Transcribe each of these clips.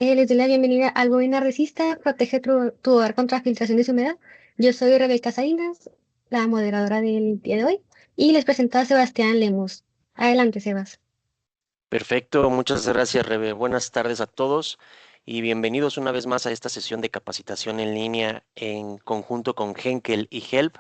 Les doy la bienvenida al Bobina Resista, protege tu hogar contra filtraciones de humedad. Yo soy Rebeca Salinas, la moderadora del día de hoy, y les presento a Sebastián Lemus. Adelante, Sebas. Perfecto, muchas gracias, Rebe. Buenas tardes a todos y bienvenidos una vez más a esta sesión de capacitación en línea en conjunto con Henkel y Help.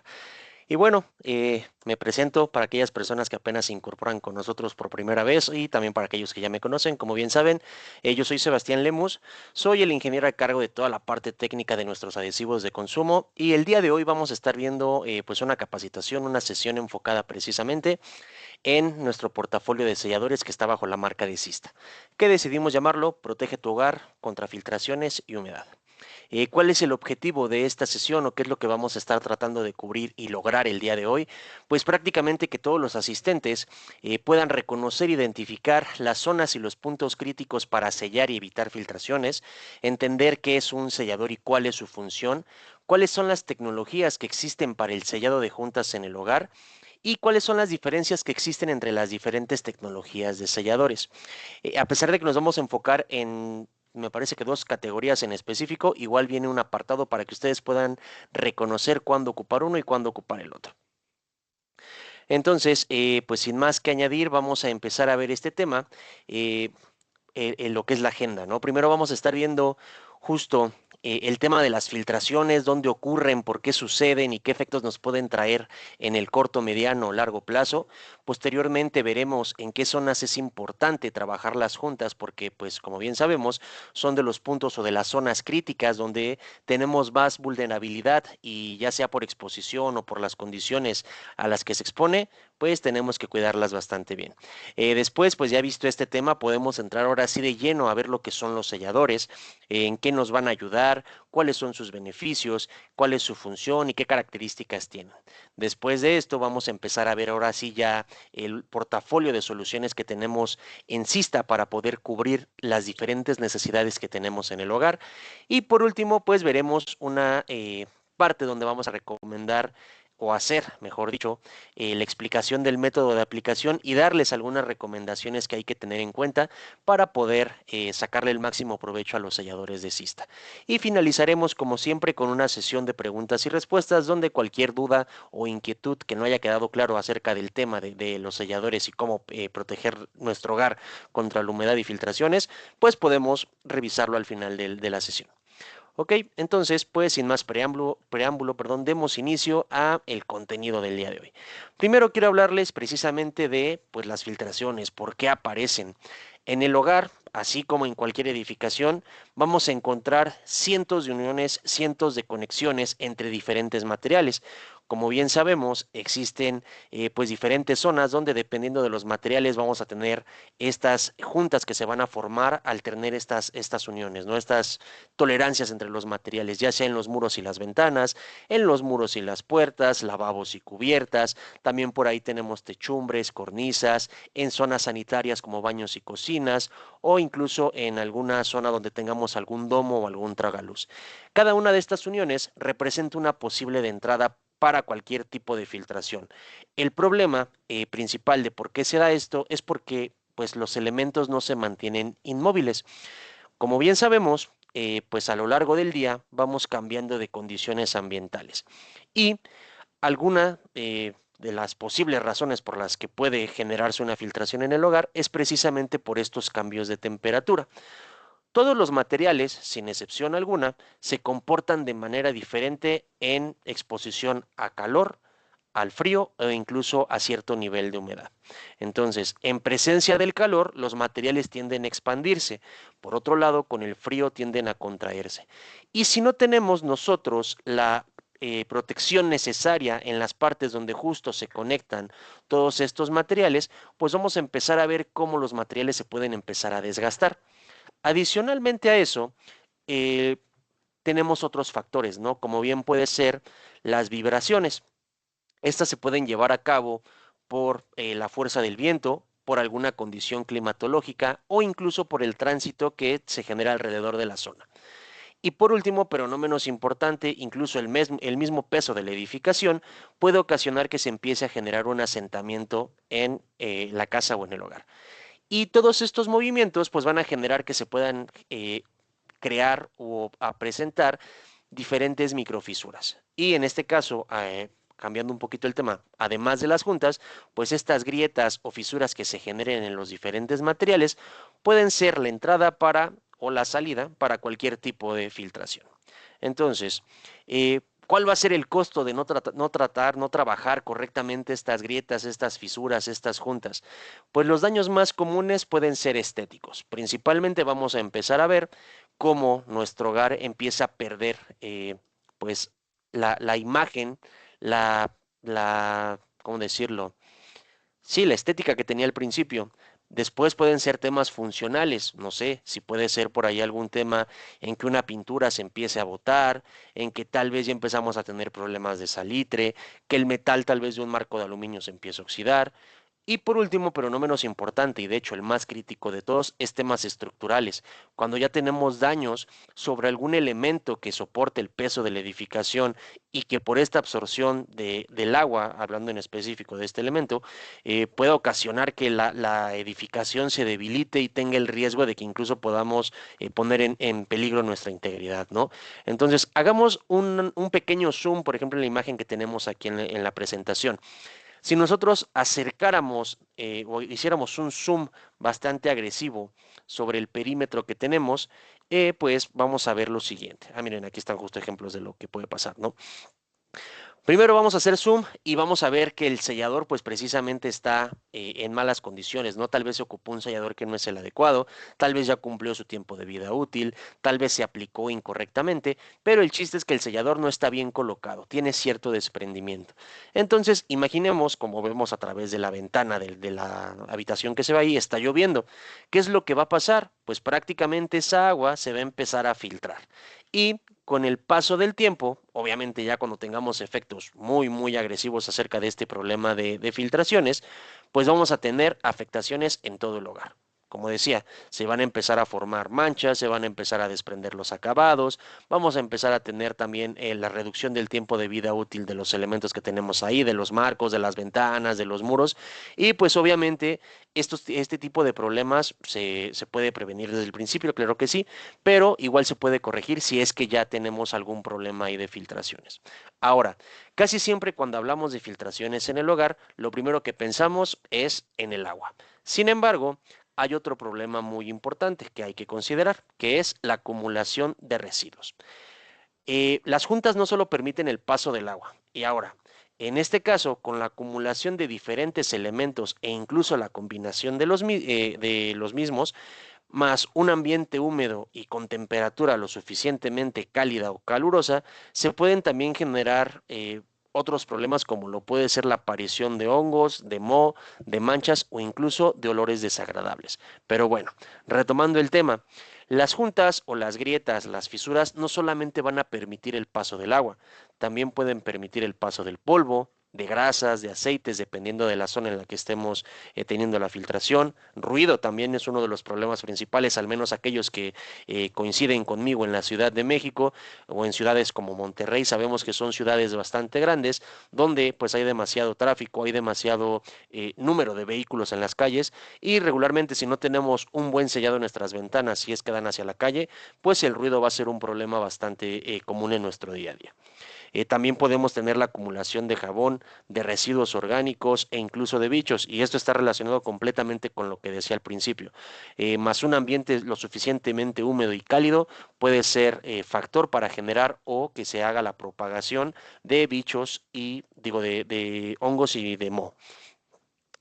Y bueno, me presento para aquellas personas que apenas se incorporan con nosotros por primera vez y también para aquellos que ya me conocen. Como bien saben, yo soy Sebastián Lemus, soy el ingeniero a cargo de toda la parte técnica de nuestros adhesivos de consumo y el día de hoy vamos a estar viendo pues una capacitación, una sesión enfocada precisamente en nuestro portafolio de selladores que está bajo la marca de Sista, que decidimos llamarlo Protege tu hogar contra filtraciones y humedad. ¿Cuál es el objetivo de esta sesión o qué es lo que vamos a estar tratando de cubrir y lograr el día de hoy? Pues prácticamente que todos los asistentes puedan reconocer, identificar las zonas y los puntos críticos para sellar y evitar filtraciones, entender qué es un sellador y cuál es su función, cuáles son las tecnologías que existen para el sellado de juntas en el hogar y cuáles son las diferencias que existen entre las diferentes tecnologías de selladores. A pesar de que nos vamos a enfocar en, me parece que dos categorías en específico, igual viene un apartado para que ustedes puedan reconocer cuándo ocupar uno y cuándo ocupar el otro. Entonces, pues sin más que añadir, vamos a empezar a ver este tema, eh, en lo que es la agenda, ¿no? Primero vamos a estar viendo justo el tema de las filtraciones, dónde ocurren, por qué suceden y qué efectos nos pueden traer en el corto, mediano o largo plazo. Posteriormente veremos en qué zonas es importante trabajarlas juntas porque, pues como bien sabemos, son de los puntos o de las zonas críticas donde tenemos más vulnerabilidad y ya sea por exposición o por las condiciones a las que se expone, pues tenemos que cuidarlas bastante bien. Después, pues ya visto este tema, podemos entrar ahora sí de lleno a ver lo que son los selladores, en qué nos van a ayudar, cuáles son sus beneficios, cuál es su función y qué características tienen. Después de esto, vamos a empezar a ver ahora sí ya el portafolio de soluciones que tenemos en Sista para poder cubrir las diferentes necesidades que tenemos en el hogar. Y por último, pues veremos una parte donde vamos a recomendar o hacer, mejor dicho, la explicación del método de aplicación y darles algunas recomendaciones que hay que tener en cuenta para poder sacarle el máximo provecho a los selladores de Sista. Y finalizaremos como siempre con una sesión de preguntas y respuestas donde cualquier duda o inquietud que no haya quedado claro acerca del tema de los selladores y cómo proteger nuestro hogar contra la humedad y filtraciones, pues podemos revisarlo al final de la sesión. Ok, entonces, pues sin más preámbulo, demos inicio a el contenido del día de hoy. Primero quiero hablarles precisamente de pues las filtraciones, por qué aparecen. En el hogar, así como en cualquier edificación, vamos a encontrar cientos de uniones, cientos de conexiones entre diferentes materiales. Como bien sabemos, existen pues diferentes zonas donde dependiendo de los materiales vamos a tener estas juntas que se van a formar al tener estas uniones, ¿no? Estas tolerancias entre los materiales, ya sea en los muros y las ventanas, en los muros y las puertas, lavabos y cubiertas, también por ahí tenemos techumbres, cornisas, en zonas sanitarias como baños y cocinas, o incluso en alguna zona donde tengamos algún domo o algún tragaluz. Cada una de estas uniones representa una posible de entrada para cualquier tipo de filtración. El problema principal de por qué se da esto es porque pues los elementos no se mantienen inmóviles. Como bien sabemos, pues a lo largo del día vamos cambiando de condiciones ambientales y alguna de las posibles razones por las que puede generarse una filtración en el hogar es precisamente por estos cambios de temperatura. Todos los materiales, sin excepción alguna, se comportan de manera diferente en exposición a calor, al frío o incluso a cierto nivel de humedad. Entonces, en presencia del calor, los materiales tienden a expandirse. Por otro lado, con el frío tienden a contraerse. Y si no tenemos nosotros la protección necesaria en las partes donde justo se conectan todos estos materiales, pues vamos a empezar a ver cómo los materiales se pueden empezar a desgastar. Adicionalmente a eso, eh, tenemos otros factores, ¿no? Como bien puede ser las vibraciones. Estas se pueden llevar a cabo por la fuerza del viento, por alguna condición climatológica o incluso por el tránsito que se genera alrededor de la zona. Y por último, pero no menos importante, incluso el mismo peso de la edificación puede ocasionar que se empiece a generar un asentamiento en la casa o en el hogar. Y todos estos movimientos pues van a generar que se puedan crear o a presentar diferentes microfisuras. Y en este caso, cambiando un poquito el tema, además de las juntas, pues estas grietas o fisuras que se generen en los diferentes materiales pueden ser la entrada para o la salida para cualquier tipo de filtración. Entonces, ¿cuál va a ser el costo de no trabajar correctamente estas grietas, estas fisuras, estas juntas? Pues los daños más comunes pueden ser estéticos. Principalmente vamos a empezar a ver cómo nuestro hogar empieza a perder, pues, la imagen, ¿cómo decirlo? Sí, la estética que tenía al principio. Después pueden ser temas funcionales, no sé, si puede ser por ahí algún tema en que una pintura se empiece a botar, en que tal vez ya empezamos a tener problemas de salitre, que el metal tal vez de un marco de aluminio se empiece a oxidar. Y por último, pero no menos importante, y de hecho el más crítico de todos, es temas estructurales. Cuando ya tenemos daños sobre algún elemento que soporte el peso de la edificación y que por esta absorción del agua, hablando en específico de este elemento, pueda ocasionar que la edificación se debilite y tenga el riesgo de que incluso podamos poner en peligro nuestra integridad, ¿no? Entonces, hagamos un pequeño zoom, por ejemplo, en la imagen que tenemos aquí en la presentación. Si nosotros acercáramos o hiciéramos un zoom bastante agresivo sobre el perímetro que tenemos, pues vamos a ver lo siguiente. Miren, aquí están justo ejemplos de lo que puede pasar, ¿no? Primero vamos a hacer zoom y vamos a ver que el sellador pues precisamente está en malas condiciones, ¿no? Tal vez se ocupó un sellador que no es el adecuado, tal vez ya cumplió su tiempo de vida útil, tal vez se aplicó incorrectamente, pero el chiste es que el sellador no está bien colocado, tiene cierto desprendimiento. Entonces, imaginemos, como vemos a través de la ventana de la habitación que se ve ahí, está lloviendo. ¿Qué es lo que va a pasar? Pues prácticamente esa agua se va a empezar a filtrar. Y con el paso del tiempo, obviamente ya cuando tengamos efectos muy agresivos acerca de este problema de filtraciones, pues vamos a tener afectaciones en todo el hogar. Como decía, se van a empezar a formar manchas, se van a empezar a desprender los acabados, vamos a empezar a tener también la reducción del tiempo de vida útil de los elementos que tenemos ahí, de los marcos, de las ventanas, de los muros, y pues obviamente este tipo de problemas se puede prevenir desde el principio, claro que sí, pero igual se puede corregir si es que ya tenemos algún problema ahí de filtraciones. Ahora, casi siempre cuando hablamos de filtraciones en el hogar, lo primero que pensamos es en el agua. Sin embargo, hay otro problema muy importante que hay que considerar, que es la acumulación de residuos. Las juntas no solo permiten el paso del agua, y ahora, en este caso, con la acumulación de diferentes elementos e incluso la combinación de los mismos, más un ambiente húmedo y con temperatura lo suficientemente cálida o calurosa, se pueden también generar otros problemas como lo puede ser la aparición de hongos, de moho, de manchas o incluso de olores desagradables. Pero bueno, retomando el tema, las juntas o las grietas, las fisuras, no solamente van a permitir el paso del agua, también pueden permitir el paso del polvo, de grasas, de aceites, dependiendo de la zona en la que estemos teniendo la filtración. Ruido también es uno de los problemas principales, al menos aquellos que coinciden conmigo en la Ciudad de México o en ciudades como Monterrey. Sabemos que son ciudades bastante grandes donde pues hay demasiado tráfico, hay demasiado número de vehículos en las calles y regularmente si no tenemos un buen sellado en nuestras ventanas, si es que dan hacia la calle, pues el ruido va a ser un problema bastante común en nuestro día a día. También podemos tener la acumulación de jabón, de residuos orgánicos e incluso de bichos, y esto está relacionado completamente con lo que decía al principio. Más un ambiente lo suficientemente húmedo y cálido puede ser factor para generar o que se haga la propagación de bichos y digo de hongos y de moho.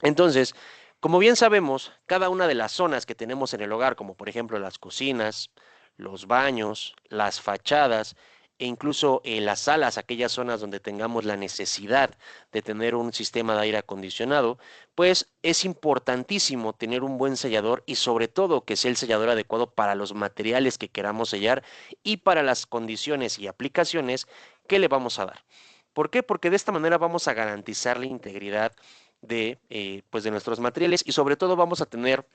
Entonces, como bien sabemos, cada una de las zonas que tenemos en el hogar, como por ejemplo las cocinas, los baños, las fachadas e incluso las salas, aquellas zonas donde tengamos la necesidad de tener un sistema de aire acondicionado, pues es importantísimo tener un buen sellador y sobre todo que sea el sellador adecuado para los materiales que queramos sellar y para las condiciones y aplicaciones que le vamos a dar. ¿Por qué? Porque de esta manera vamos a garantizar la integridad pues de nuestros materiales y sobre todo vamos a tener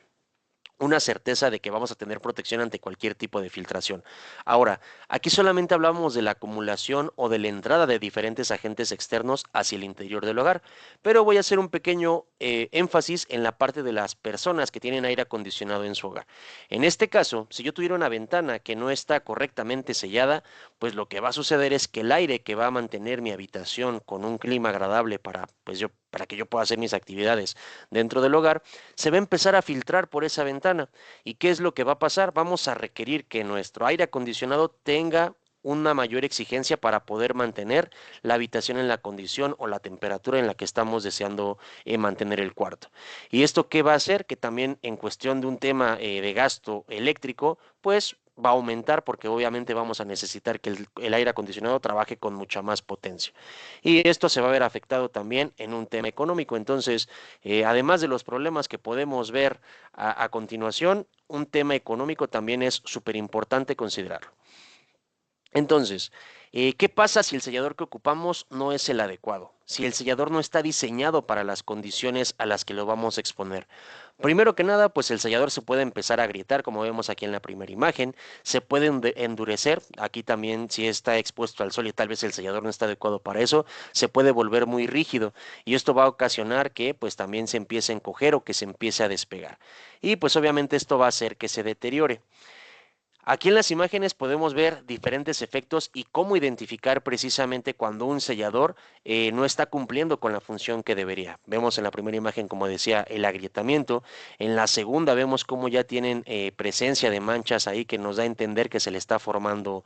una certeza de que vamos a tener protección ante cualquier tipo de filtración. Ahora, aquí solamente hablamos de la acumulación o de la entrada de diferentes agentes externos hacia el interior del hogar, pero voy a hacer un pequeño énfasis en la parte de las personas que tienen aire acondicionado en su hogar. En este caso, si yo tuviera una ventana que no está correctamente sellada, pues lo que va a suceder es que el aire que va a mantener mi habitación con un clima agradable para que yo pueda hacer mis actividades dentro del hogar, se va a empezar a filtrar por esa ventana. ¿Y qué es lo que va a pasar? Vamos a requerir que nuestro aire acondicionado tenga una mayor exigencia para poder mantener la habitación en la condición o la temperatura en la que estamos deseando mantener el cuarto. ¿Y esto qué va a hacer? Que también en cuestión de un tema de gasto eléctrico, pues va a aumentar porque obviamente vamos a necesitar que el aire acondicionado trabaje con mucha más potencia. Y esto se va a ver afectado también en un tema económico. Entonces, además de los problemas que podemos ver a continuación, un tema económico también es súper importante considerarlo. Entonces, ¿qué pasa si el sellador que ocupamos no es el adecuado? Si el sellador no está diseñado para las condiciones a las que lo vamos a exponer. Primero que nada, pues el sellador se puede empezar a agrietar, como vemos aquí en la primera imagen, se puede endurecer, aquí también si está expuesto al sol y tal vez el sellador no está adecuado para eso, se puede volver muy rígido y esto va a ocasionar que pues también se empiece a encoger o que se empiece a despegar. Y pues obviamente esto va a hacer que se deteriore. Aquí en las imágenes podemos ver diferentes efectos y cómo identificar precisamente cuando un sellador no está cumpliendo con la función que debería. Vemos en la primera imagen, como decía, el agrietamiento. En la segunda vemos cómo ya tienen presencia de manchas ahí que nos da a entender que se le está formando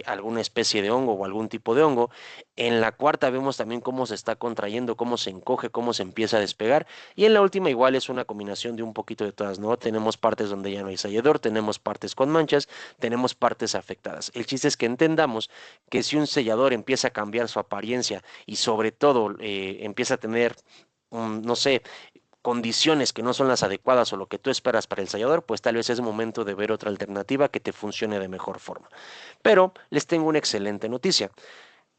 alguna especie de hongo o algún tipo de hongo. En la cuarta vemos también cómo se está contrayendo, cómo se encoge, cómo se empieza a despegar. Y en la última igual es una combinación de un poquito de todas, ¿no? Tenemos partes donde ya no hay sellador, tenemos partes con manchas, tenemos partes afectadas. El chiste es que entendamos que si un sellador empieza a cambiar su apariencia y sobre todo empieza a tener, no sé, condiciones que no son las adecuadas o lo que tú esperas para el sellador, pues tal vez es momento de ver otra alternativa que te funcione de mejor forma. Pero les tengo una excelente noticia.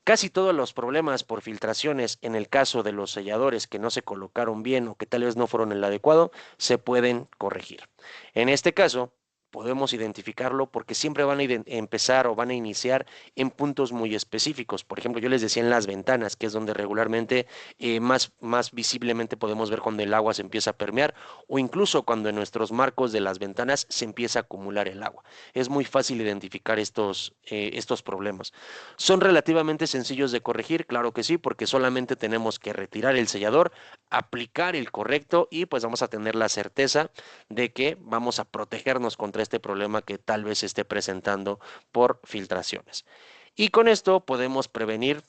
Casi todos los problemas por filtraciones en el caso de los selladores que no se colocaron bien o que tal vez no fueron el adecuado, se pueden corregir. En este caso, podemos identificarlo porque siempre van a empezar o van a iniciar en puntos muy específicos. Por ejemplo, yo les decía en las ventanas, que es donde regularmente más visiblemente podemos ver cuando el agua se empieza a permear o incluso cuando en nuestros marcos de las ventanas se empieza a acumular el agua. Es muy fácil identificar estos problemas. ¿Son relativamente sencillos de corregir? Claro que sí, porque solamente tenemos que retirar el sellador, aplicar el correcto y pues vamos a tener la certeza de que vamos a protegernos contra este problema que tal vez esté presentando por filtraciones. Y con esto podemos prevenir,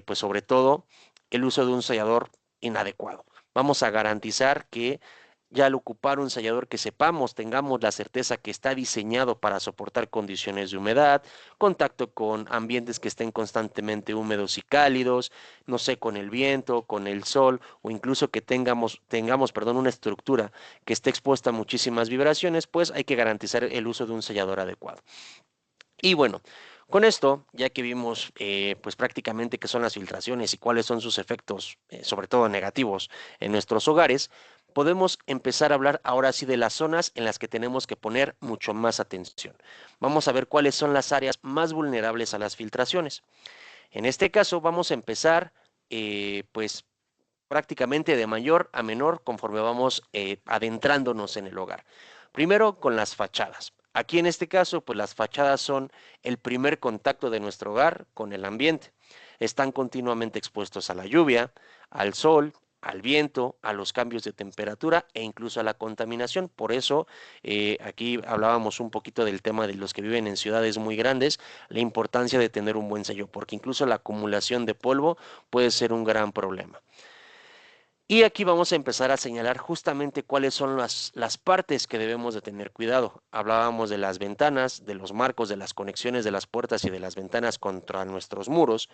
pues sobre todo, el uso de un sellador inadecuado. Vamos a garantizar que ya al ocupar un sellador que sepamos, tengamos la certeza que está diseñado para soportar condiciones de humedad, contacto con ambientes que estén constantemente húmedos y cálidos, no sé, con el viento, con el sol o incluso que tengamos, una estructura que esté expuesta a muchísimas vibraciones, pues hay que garantizar el uso de un sellador adecuado. Y bueno, con esto, ya que vimos pues prácticamente qué son las filtraciones y cuáles son sus efectos, sobre todo negativos en nuestros hogares, podemos empezar a hablar ahora sí de las zonas en las que tenemos que poner mucho más atención. Vamos a ver cuáles son las áreas más vulnerables a las filtraciones. En este caso, vamos a empezar pues prácticamente de mayor a menor conforme vamos adentrándonos en el hogar. Primero con las fachadas. Aquí en este caso, pues las fachadas son el primer contacto de nuestro hogar con el ambiente. Están continuamente expuestos a la lluvia, al sol, al viento, a los cambios de temperatura e incluso a la contaminación. Por eso, aquí hablábamos un poquito del tema de los que viven en ciudades muy grandes, la importancia de tener un buen sello, porque incluso la acumulación de polvo puede ser un gran problema. Y aquí vamos a empezar a señalar justamente cuáles son las partes que debemos de tener cuidado. Hablábamos de las ventanas, de los marcos, de las conexiones de las puertas y de las ventanas contra nuestros muros.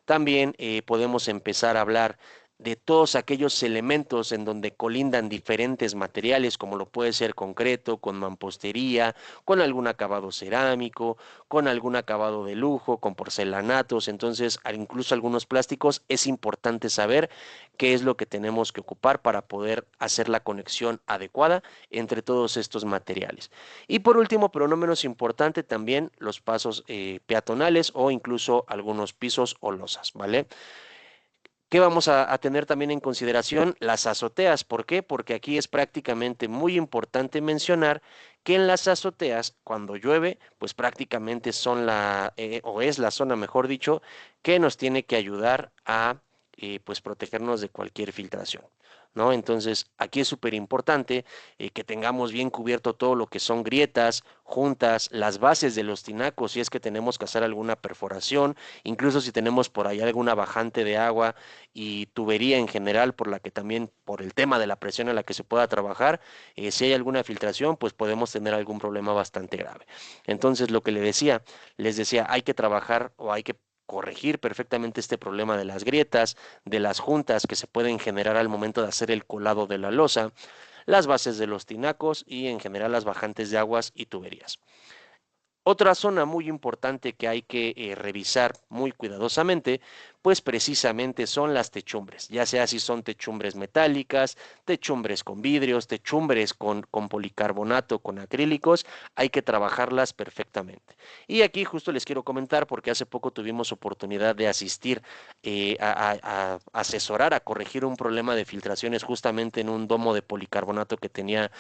También podemos empezar a hablar de todos aquellos elementos en donde colindan diferentes materiales, como lo puede ser concreto, con mampostería, con algún acabado cerámico, con algún acabado de lujo, con porcelanatos, entonces incluso algunos plásticos. Es importante saber qué es lo que tenemos que ocupar para poder hacer la conexión adecuada entre todos estos materiales. Y por último, pero no menos importante, también los pasos peatonales o incluso algunos pisos o losas, ¿vale? ¿Qué vamos a tener también en consideración? Las azoteas. ¿Por qué? Porque aquí es prácticamente muy importante mencionar que en las azoteas, cuando llueve, pues prácticamente son o es la zona, mejor dicho, que nos tiene que ayudar a pues protegernos de cualquier filtración. ¿No? Entonces, aquí es súper importante que tengamos bien cubierto todo lo que son grietas, juntas, las bases de los tinacos, si es que tenemos que hacer alguna perforación, incluso si tenemos por ahí alguna bajante de agua y tubería en general, por la que también, por el tema de la presión en la que se pueda trabajar, si hay alguna filtración, pues podemos tener algún problema bastante grave. Entonces, lo que les decía, hay que trabajar o hay que corregir perfectamente este problema de las grietas, de las juntas que se pueden generar al momento de hacer el colado de la losa, las bases de los tinacos y en general las bajantes de aguas y tuberías. Otra zona muy importante que hay que revisar muy cuidadosamente, pues precisamente son las techumbres, ya sea si son techumbres metálicas, techumbres con vidrios, techumbres con policarbonato, con acrílicos, hay que trabajarlas perfectamente. Y aquí justo les quiero comentar, porque hace poco tuvimos oportunidad de asistir a asesorar, a corregir un problema de filtraciones justamente en un domo de policarbonato que tenía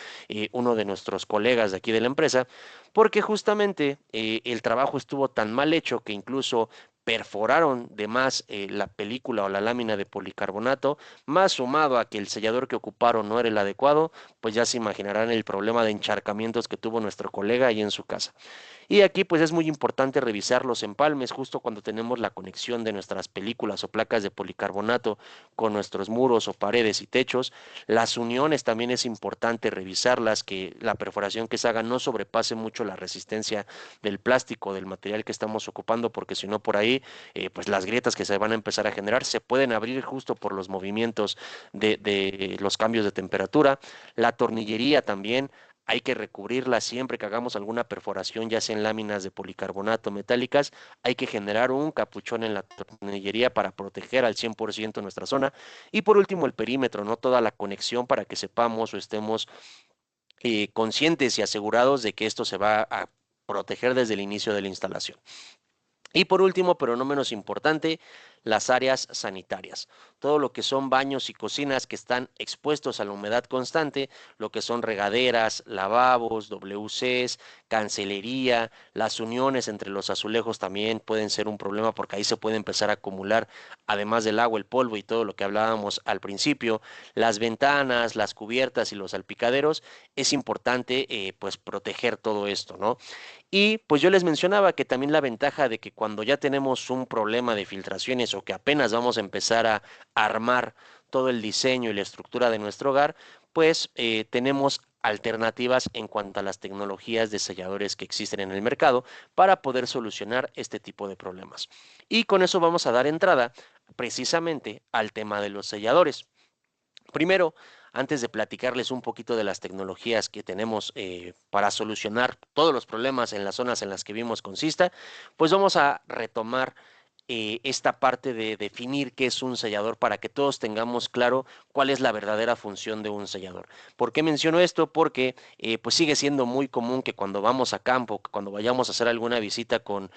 uno de nuestros colegas de aquí de la empresa, porque justamente el trabajo estuvo tan mal hecho que incluso perforaron de más la película o la lámina de policarbonato, más sumado a que el sellador que ocuparon no era el adecuado, pues ya se imaginarán el problema de encharcamientos que tuvo nuestro colega ahí en su casa. Y aquí pues es muy importante revisar los empalmes justo cuando tenemos la conexión de nuestras películas o placas de policarbonato con nuestros muros o paredes y techos. Las uniones también es importante revisarlas, que la perforación que se haga no sobrepase mucho la resistencia del plástico, del material que estamos ocupando, porque si no por ahí pues las grietas que se van a empezar a generar se pueden abrir justo por los movimientos de los cambios de temperatura. La tornillería también hay que recubrirla siempre que hagamos alguna perforación, ya sea en láminas de policarbonato metálicas. Hay que generar un capuchón en la tornillería para proteger al 100% nuestra zona. Y por último, el perímetro, ¿no? Toda la conexión para que sepamos o estemos conscientes y asegurados de que esto se va a proteger desde el inicio de la instalación. Y por último, pero no menos importante, las áreas sanitarias. Todo lo que son baños y cocinas que están expuestos a la humedad constante, lo que son regaderas, lavabos, WCs, cancelería, las uniones entre los azulejos también pueden ser un problema porque ahí se puede empezar a acumular, además del agua, el polvo y todo lo que hablábamos al principio. Las ventanas, las cubiertas y los salpicaderos, es importante pues proteger todo esto, ¿no? Y pues yo les mencionaba que también la ventaja de que cuando ya tenemos un problema de filtraciones o que apenas vamos a empezar a armar todo el diseño y la estructura de nuestro hogar, pues tenemos alternativas en cuanto a las tecnologías de selladores que existen en el mercado para poder solucionar este tipo de problemas. Y con eso vamos a dar entrada precisamente al tema de los selladores. Primero, antes de platicarles un poquito de las tecnologías que tenemos para solucionar todos los problemas en las zonas en las que vimos con Sista, pues vamos a retomar esta parte de definir qué es un sellador para que todos tengamos claro cuál es la verdadera función de un sellador. ¿Por qué menciono esto? Porque pues sigue siendo muy común que cuando vamos a campo, que cuando vayamos a hacer alguna visita con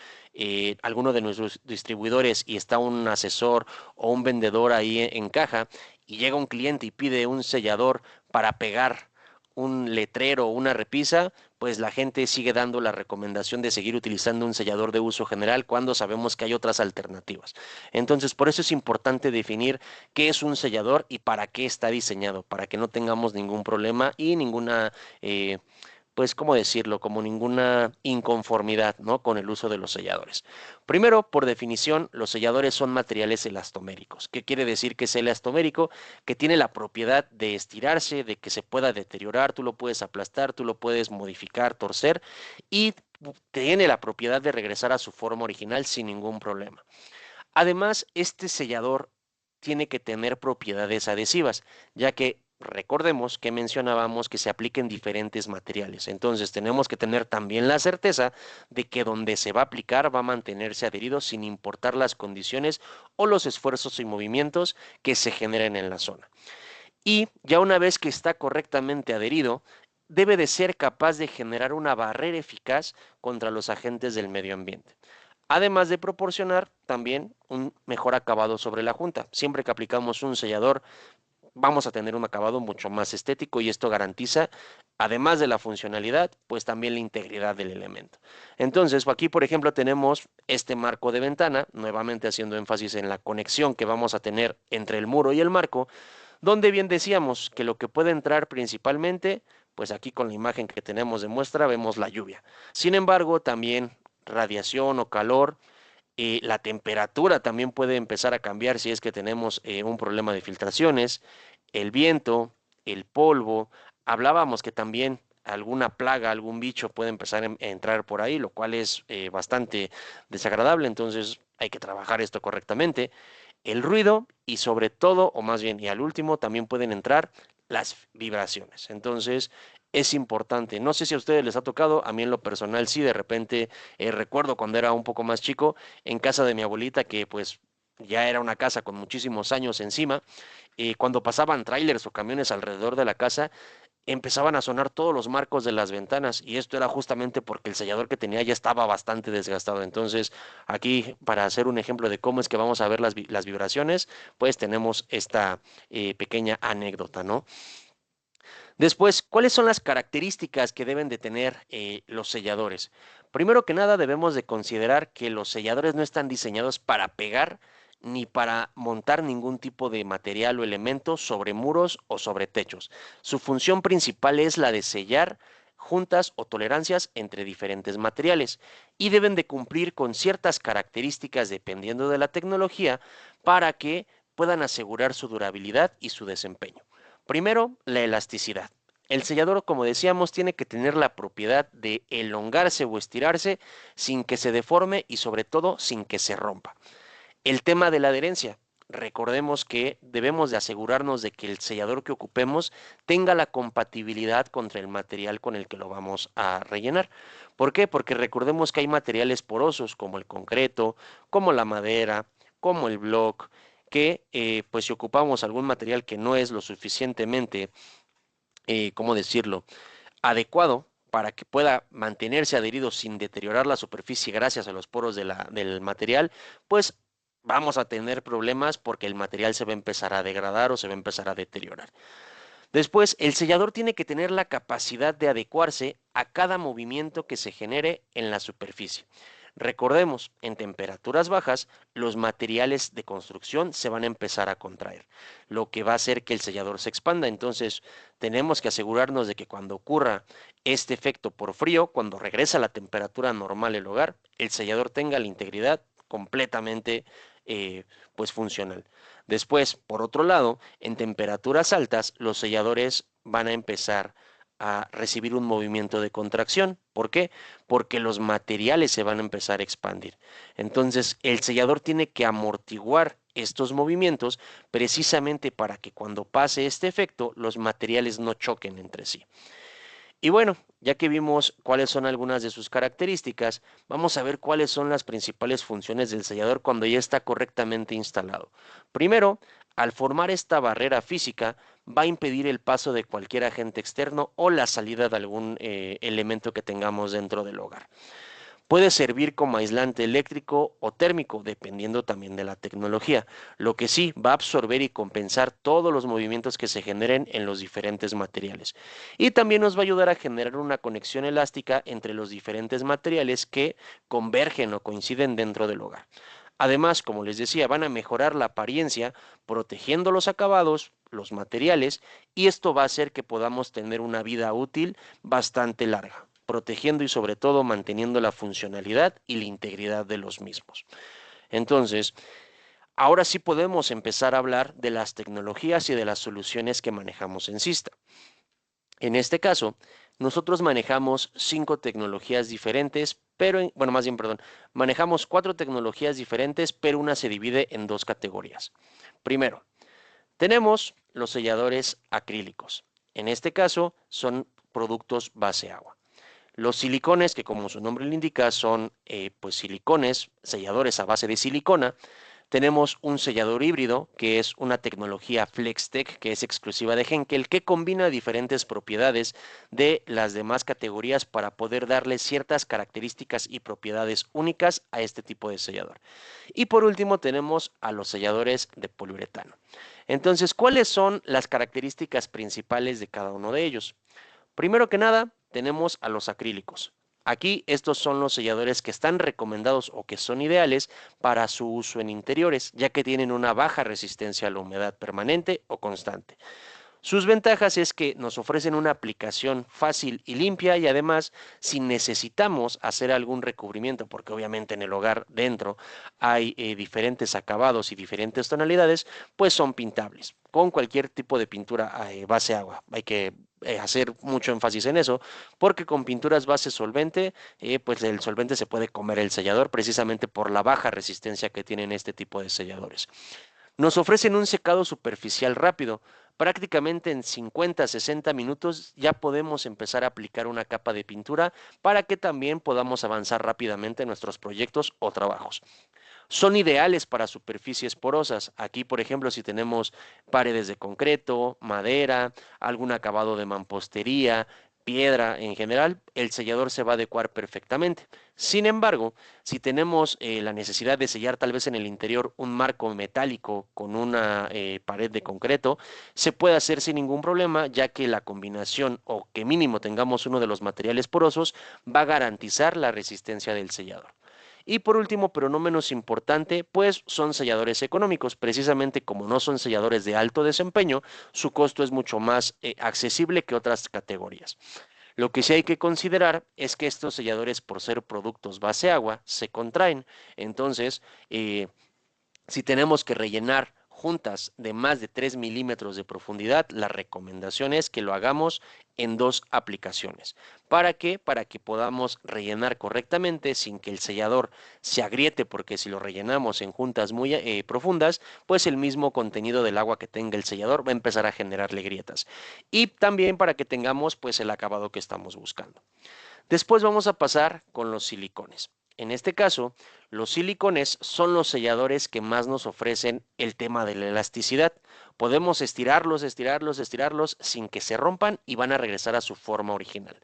alguno de nuestros distribuidores y está un asesor o un vendedor ahí en caja, y llega un cliente y pide un sellador para pegar un letrero o una repisa, pues la gente sigue dando la recomendación de seguir utilizando un sellador de uso general cuando sabemos que hay otras alternativas. Entonces, por eso es importante definir qué es un sellador y para qué está diseñado, para que no tengamos ningún problema y ninguna pues, ¿cómo decirlo? Como ninguna inconformidad, ¿no? Con el uso de los selladores. Primero, por definición, los selladores son materiales elastoméricos. ¿Qué quiere decir que es elastomérico? Que tiene la propiedad de estirarse, de que se pueda deteriorar, tú lo puedes aplastar, tú lo puedes modificar, torcer y tiene la propiedad de regresar a su forma original sin ningún problema. Además, este sellador tiene que tener propiedades adhesivas, ya que recordemos que mencionábamos que se apliquen diferentes materiales. Entonces tenemos que tener también la certeza de que donde se va a aplicar va a mantenerse adherido sin importar las condiciones o los esfuerzos y movimientos que se generen en la zona. Y ya una vez que está correctamente adherido, debe de ser capaz de generar una barrera eficaz contra los agentes del medio ambiente, además de proporcionar también un mejor acabado sobre la junta. Siempre que aplicamos un sellador, vamos a tener un acabado mucho más estético y esto garantiza, además de la funcionalidad, pues también la integridad del elemento. Entonces, aquí, por ejemplo, tenemos este marco de ventana, nuevamente haciendo énfasis en la conexión que vamos a tener entre el muro y el marco, donde bien decíamos que lo que puede entrar principalmente, pues aquí con la imagen que tenemos de muestra vemos la lluvia. Sin embargo, también radiación o calor, la temperatura también puede empezar a cambiar si es que tenemos un problema de filtraciones, el viento, el polvo. Hablábamos que también alguna plaga, algún bicho puede empezar a entrar por ahí, lo cual es bastante desagradable, entonces hay que trabajar esto correctamente. El ruido y sobre todo, o más bien, y al último, también pueden entrar las vibraciones. Entonces, es importante. No sé si a ustedes les ha tocado, a mí en lo personal sí, de repente recuerdo cuando era un poco más chico, en casa de mi abuelita, que pues ya era una casa con muchísimos años encima, cuando pasaban trailers o camiones alrededor de la casa, empezaban a sonar todos los marcos de las ventanas y esto era justamente porque el sellador que tenía ya estaba bastante desgastado. Entonces, aquí para hacer un ejemplo de cómo es que vamos a ver las vibraciones, pues tenemos esta pequeña anécdota, ¿no? Después, ¿cuáles son las características que deben de tener los selladores? Primero que nada, debemos de considerar que los selladores no están diseñados para pegar ni para montar ningún tipo de material o elemento sobre muros o sobre techos. Su función principal es la de sellar juntas o tolerancias entre diferentes materiales y deben de cumplir con ciertas características dependiendo de la tecnología para que puedan asegurar su durabilidad y su desempeño. Primero, la elasticidad. El sellador, como decíamos, tiene que tener la propiedad de elongarse o estirarse sin que se deforme y sobre todo sin que se rompa. El tema de la adherencia. Recordemos que debemos de asegurarnos de que el sellador que ocupemos tenga la compatibilidad contra el material con el que lo vamos a rellenar. ¿Por qué? Porque recordemos que hay materiales porosos como el concreto, como la madera, como el block, que pues si ocupamos algún material que no es lo suficientemente, ¿cómo decirlo?, adecuado para que pueda mantenerse adherido sin deteriorar la superficie gracias a los poros del material, pues vamos a tener problemas porque el material se va a empezar a degradar o se va a empezar a deteriorar. Después, el sellador tiene que tener la capacidad de adecuarse a cada movimiento que se genere en la superficie. Recordemos, en temperaturas bajas, los materiales de construcción se van a empezar a contraer, lo que va a hacer que el sellador se expanda. Entonces, tenemos que asegurarnos de que cuando ocurra este efecto por frío, cuando regresa a la temperatura normal el hogar, el sellador tenga la integridad completamente pues funcional. Después, por otro lado, en temperaturas altas, los selladores van a empezar a recibir un movimiento de contracción. ¿Por qué? Porque los materiales se van a empezar a expandir. Entonces, el sellador tiene que amortiguar estos movimientos precisamente para que cuando pase este efecto, los materiales no choquen entre sí. Y bueno, ya que vimos cuáles son algunas de sus características, vamos a ver cuáles son las principales funciones del sellador cuando ya está correctamente instalado. Primero, al formar esta barrera física, va a impedir el paso de cualquier agente externo o la salida de algún elemento que tengamos dentro del hogar. Puede servir como aislante eléctrico o térmico, dependiendo también de la tecnología, lo que sí va a absorber y compensar todos los movimientos que se generen en los diferentes materiales. Y también nos va a ayudar a generar una conexión elástica entre los diferentes materiales que convergen o coinciden dentro del hogar. Además, como les decía, van a mejorar la apariencia, protegiendo los acabados, los materiales, y esto va a hacer que podamos tener una vida útil bastante larga, protegiendo y sobre todo manteniendo la funcionalidad y la integridad de los mismos. Entonces, ahora sí podemos empezar a hablar de las tecnologías y de las soluciones que manejamos en Sista. En este caso, nosotros manejamos 5 tecnologías diferentes bueno, más bien, perdón, manejamos 4 tecnologías diferentes, pero una se divide en 2 categorías. Primero, tenemos los selladores acrílicos. En este caso, son productos base agua. Los silicones, que como su nombre le indica, son pues silicones, selladores a base de silicona. Tenemos un sellador híbrido, que es una tecnología FlexTech, que es exclusiva de Henkel, que combina diferentes propiedades de las demás categorías para poder darle ciertas características y propiedades únicas a este tipo de sellador. Y por último tenemos a los selladores de poliuretano. Entonces, ¿cuáles son las características principales de cada uno de ellos? Primero que nada, tenemos a los acrílicos. Aquí estos son los selladores que están recomendados o que son ideales para su uso en interiores, ya que tienen una baja resistencia a la humedad permanente o constante. Sus ventajas es que nos ofrecen una aplicación fácil y limpia, y además, si necesitamos hacer algún recubrimiento, porque obviamente en el hogar dentro hay diferentes acabados y diferentes tonalidades, pues son pintables con cualquier tipo de pintura base agua. Hay que hacer mucho énfasis en eso, porque con pinturas base solvente, pues el solvente se puede comer el sellador precisamente por la baja resistencia que tienen este tipo de selladores. Nos ofrecen un secado superficial rápido. Prácticamente en 50 a 60 minutos ya podemos empezar a aplicar una capa de pintura para que también podamos avanzar rápidamente en nuestros proyectos o trabajos. Son ideales para superficies porosas. Aquí, por ejemplo, si tenemos paredes de concreto, madera, algún acabado de mampostería, piedra en general, el sellador se va a adecuar perfectamente. Sin embargo, si tenemos la necesidad de sellar tal vez en el interior un marco metálico con una pared de concreto, se puede hacer sin ningún problema, ya que la combinación o que mínimo tengamos uno de los materiales porosos va a garantizar la resistencia del sellador. Y por último, pero no menos importante, pues son selladores económicos. Precisamente como no son selladores de alto desempeño, su costo es mucho más accesible que otras categorías. Lo que sí hay que considerar es que estos selladores, por ser productos base agua, se contraen. Entonces, si tenemos que rellenar juntas de más de 3 milímetros de profundidad, la recomendación es que lo hagamos en 2 aplicaciones. ¿Para qué? Para que podamos rellenar correctamente sin que el sellador se agriete, porque si lo rellenamos en juntas muy profundas, pues el mismo contenido del agua que tenga el sellador va a empezar a generarle grietas. Y también para que tengamos pues el acabado que estamos buscando. Después vamos a pasar con los silicones. En este caso, los silicones son los selladores que más nos ofrecen el tema de la elasticidad. Podemos estirarlos, estirarlos, estirarlos sin que se rompan y van a regresar a su forma original.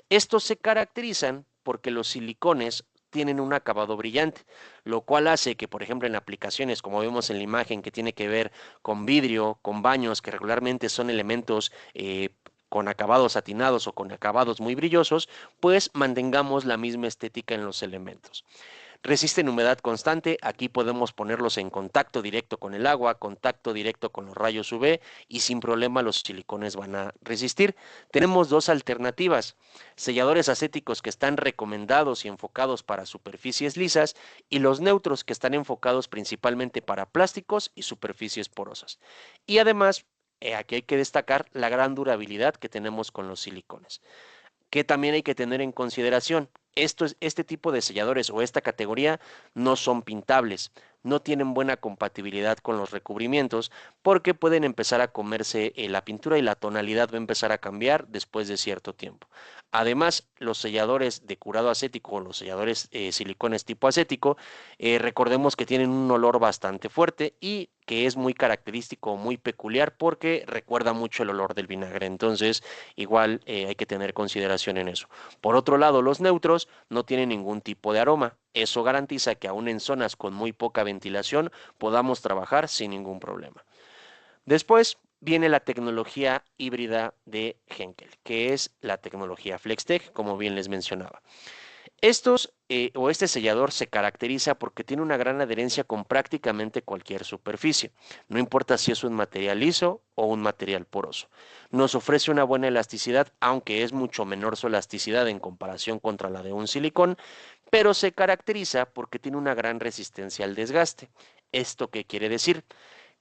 Estos se caracterizan porque los silicones tienen un acabado brillante, lo cual hace que, por ejemplo, en aplicaciones como vemos en la imagen que tiene que ver con vidrio, con baños, que regularmente son elementos con acabados satinados o con acabados muy brillosos, pues mantengamos la misma estética en los elementos. Resisten humedad constante, aquí podemos ponerlos en contacto directo con el agua, contacto directo con los rayos UV, y sin problema los silicones van a resistir. Tenemos 2 alternativas: selladores acéticos que están recomendados y enfocados para superficies lisas, y los neutros que están enfocados principalmente para plásticos y superficies porosas. Y además, aquí hay que destacar la gran durabilidad que tenemos con los silicones, que también hay que tener en consideración. Este tipo de selladores o esta categoría no son pintables, no tienen buena compatibilidad con los recubrimientos, porque pueden empezar a comerse la pintura y la tonalidad va a empezar a cambiar después de cierto tiempo. Además, los selladores de curado acético o los selladores silicones tipo acético, recordemos que tienen un olor bastante fuerte y que es muy característico, muy peculiar, porque recuerda mucho el olor del vinagre. Entonces, igual hay que tener consideración en eso. Por otro lado, los neutros no tienen ningún tipo de aroma. Eso garantiza que aún en zonas con muy poca ventilación podamos trabajar sin ningún problema. Después viene la tecnología híbrida de Henkel, que es la tecnología FlexTech, como bien les mencionaba. Este sellador se caracteriza porque tiene una gran adherencia con prácticamente cualquier superficie, no importa si es un material liso o un material poroso. Nos ofrece una buena elasticidad, aunque es mucho menor su elasticidad en comparación contra la de un silicón, pero se caracteriza porque tiene una gran resistencia al desgaste. ¿Esto qué quiere decir?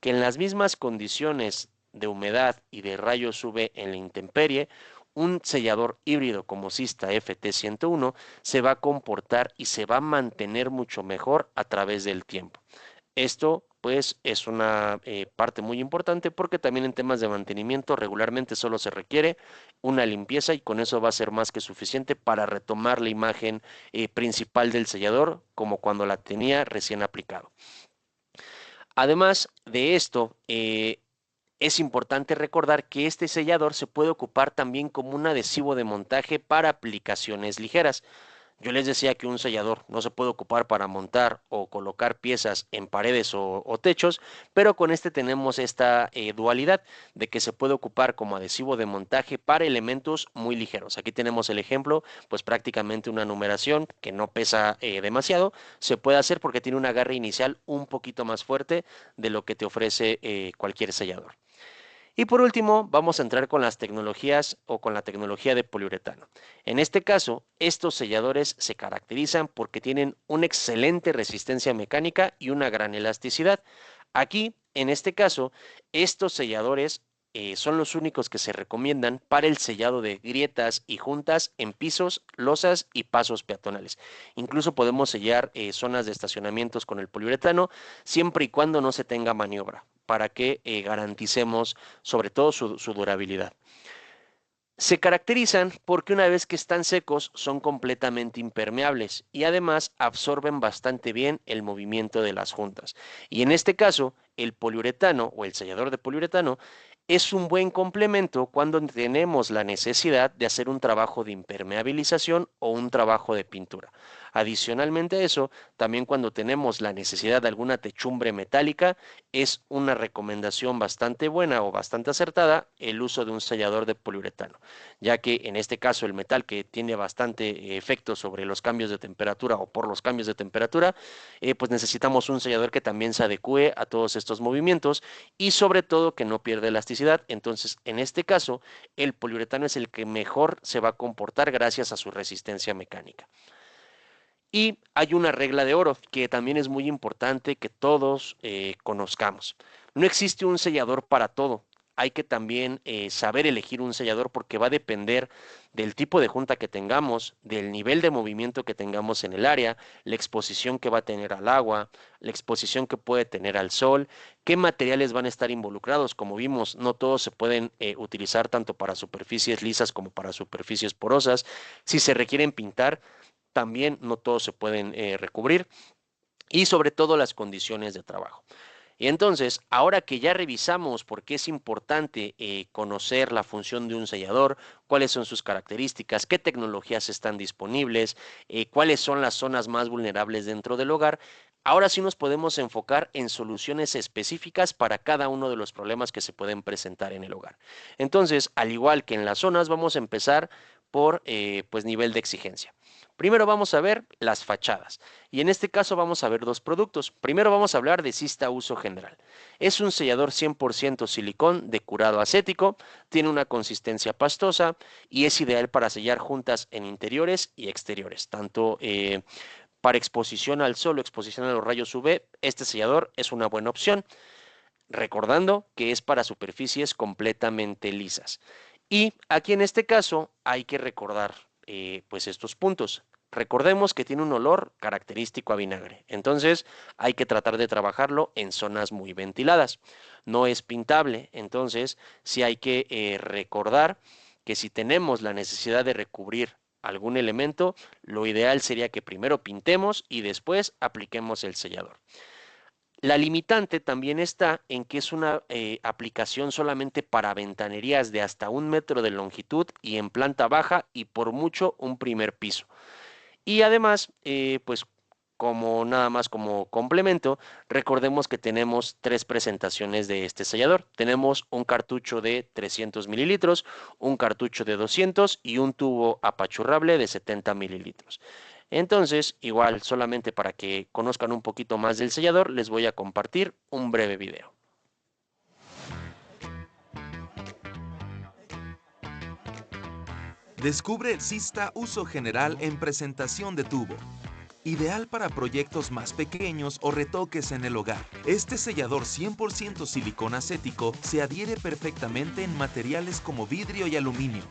Que en las mismas condiciones de humedad y de rayos UV en la intemperie, un sellador híbrido como Systa FT101 se va a comportar y se va a mantener mucho mejor a través del tiempo. Esto pues es una parte muy importante porque también en temas de mantenimiento regularmente solo se requiere una limpieza y con eso va a ser más que suficiente para retomar la imagen principal del sellador como cuando la tenía recién aplicado. Además de esto, es importante recordar que este sellador se puede ocupar también como un adhesivo de montaje para aplicaciones ligeras. Yo les decía que un sellador no se puede ocupar para montar o colocar piezas en paredes o techos, pero con este tenemos esta dualidad de que se puede ocupar como adhesivo de montaje para elementos muy ligeros. Aquí tenemos el ejemplo, pues prácticamente una numeración que no pesa demasiado, se puede hacer porque tiene un agarre inicial un poquito más fuerte de lo que te ofrece cualquier sellador. Y por último, vamos a entrar con las tecnologías o con la tecnología de poliuretano. En este caso, estos selladores se caracterizan porque tienen una excelente resistencia mecánica y una gran elasticidad. Aquí, en este caso, estos selladores son los únicos que se recomiendan para el sellado de grietas y juntas en pisos, losas y pasos peatonales. Incluso podemos sellar zonas de estacionamientos con el poliuretano siempre y cuando no se tenga maniobra para que garanticemos sobre todo su durabilidad. Se caracterizan porque una vez que están secos son completamente impermeables y además absorben bastante bien el movimiento de las juntas. Y en este caso, el poliuretano o el sellador de poliuretano es un buen complemento cuando tenemos la necesidad de hacer un trabajo de impermeabilización o un trabajo de pintura. Adicionalmente a eso, también cuando tenemos la necesidad de alguna techumbre metálica, es una recomendación bastante buena o bastante acertada el uso de un sellador de poliuretano, ya que en este caso el metal que tiene bastante efecto sobre los cambios de temperatura o por los cambios de temperatura, pues necesitamos un sellador que también se adecue a todos estos movimientos y sobre todo que no pierda elasticidad. Entonces, en este caso, el poliuretano es el que mejor se va a comportar gracias a su resistencia mecánica. Y hay una regla de oro que también es muy importante que todos conozcamos. No existe un sellador para todo. Hay que también saber elegir un sellador porque va a depender del tipo de junta que tengamos, del nivel de movimiento que tengamos en el área, la exposición que va a tener al agua, la exposición que puede tener al sol, qué materiales van a estar involucrados. Como vimos, no todos se pueden utilizar tanto para superficies lisas como para superficies porosas. Si se requieren pintar, también no todos se pueden recubrir y sobre todo las condiciones de trabajo. Y entonces, ahora que ya revisamos por qué es importante conocer la función de un sellador, cuáles son sus características, qué tecnologías están disponibles, cuáles son las zonas más vulnerables dentro del hogar, ahora sí nos podemos enfocar en soluciones específicas para cada uno de los problemas que se pueden presentar en el hogar. Entonces, al igual que en las zonas, vamos a empezar por pues nivel de exigencia. Primero vamos a ver las fachadas y en este caso vamos a ver dos productos. Primero vamos a hablar de Systa Uso General. Es un sellador 100% silicón de curado acético, tiene una consistencia pastosa y es ideal para sellar juntas en interiores y exteriores, tanto para exposición al sol o exposición a los rayos UV. Este sellador es una buena opción, recordando que es para superficies completamente lisas. Y aquí en este caso hay que recordar pues estos puntos. Recordemos que tiene un olor característico a vinagre, entonces hay que tratar de trabajarlo en zonas muy ventiladas. No es pintable, entonces sí hay que recordar que si tenemos la necesidad de recubrir algún elemento, lo ideal sería que primero pintemos y después apliquemos el sellador. La limitante también está en que es una aplicación solamente para ventanerías de hasta 1 metro de longitud y en planta baja y por mucho un primer piso. Y además, pues como nada más como complemento, recordemos que tenemos tres presentaciones de este sellador. Tenemos un cartucho de 300 mililitros, un cartucho de 200 y un tubo apachurrable de 70 mililitros. Entonces, igual, solamente para que conozcan un poquito más del sellador, les voy a compartir un breve video. Descubre el Systa Uso General en presentación de tubo. Ideal para proyectos más pequeños o retoques en el hogar. Este sellador 100% silicón acético se adhiere perfectamente en materiales como vidrio y aluminio.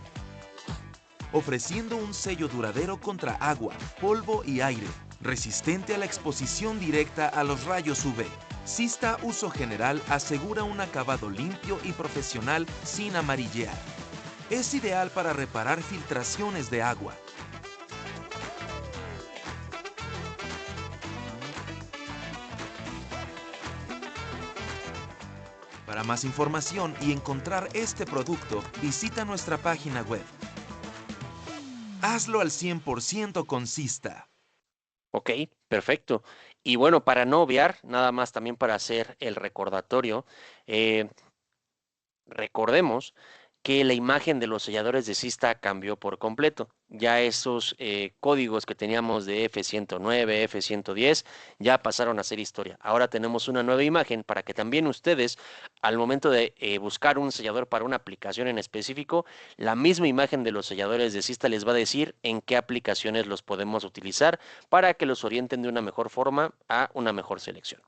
ofreciendo un sello duradero contra agua, polvo y aire, resistente a la exposición directa a los rayos UV. Sista Uso General asegura un acabado limpio y profesional sin amarillear. Es ideal para reparar filtraciones de agua. Para más información y encontrar este producto, visita nuestra página web. Hazlo al 100% con Sista. Ok, perfecto. Y bueno, para no obviar, nada más también para hacer el recordatorio, recordemos que la imagen de los selladores de Sista cambió por completo. Ya esos códigos que teníamos de F109, F110, ya pasaron a ser historia. Ahora tenemos una nueva imagen para que también ustedes, al momento de buscar un sellador para una aplicación en específico, la misma imagen de los selladores de Sista les va a decir en qué aplicaciones los podemos utilizar para que los orienten de una mejor forma a una mejor selección.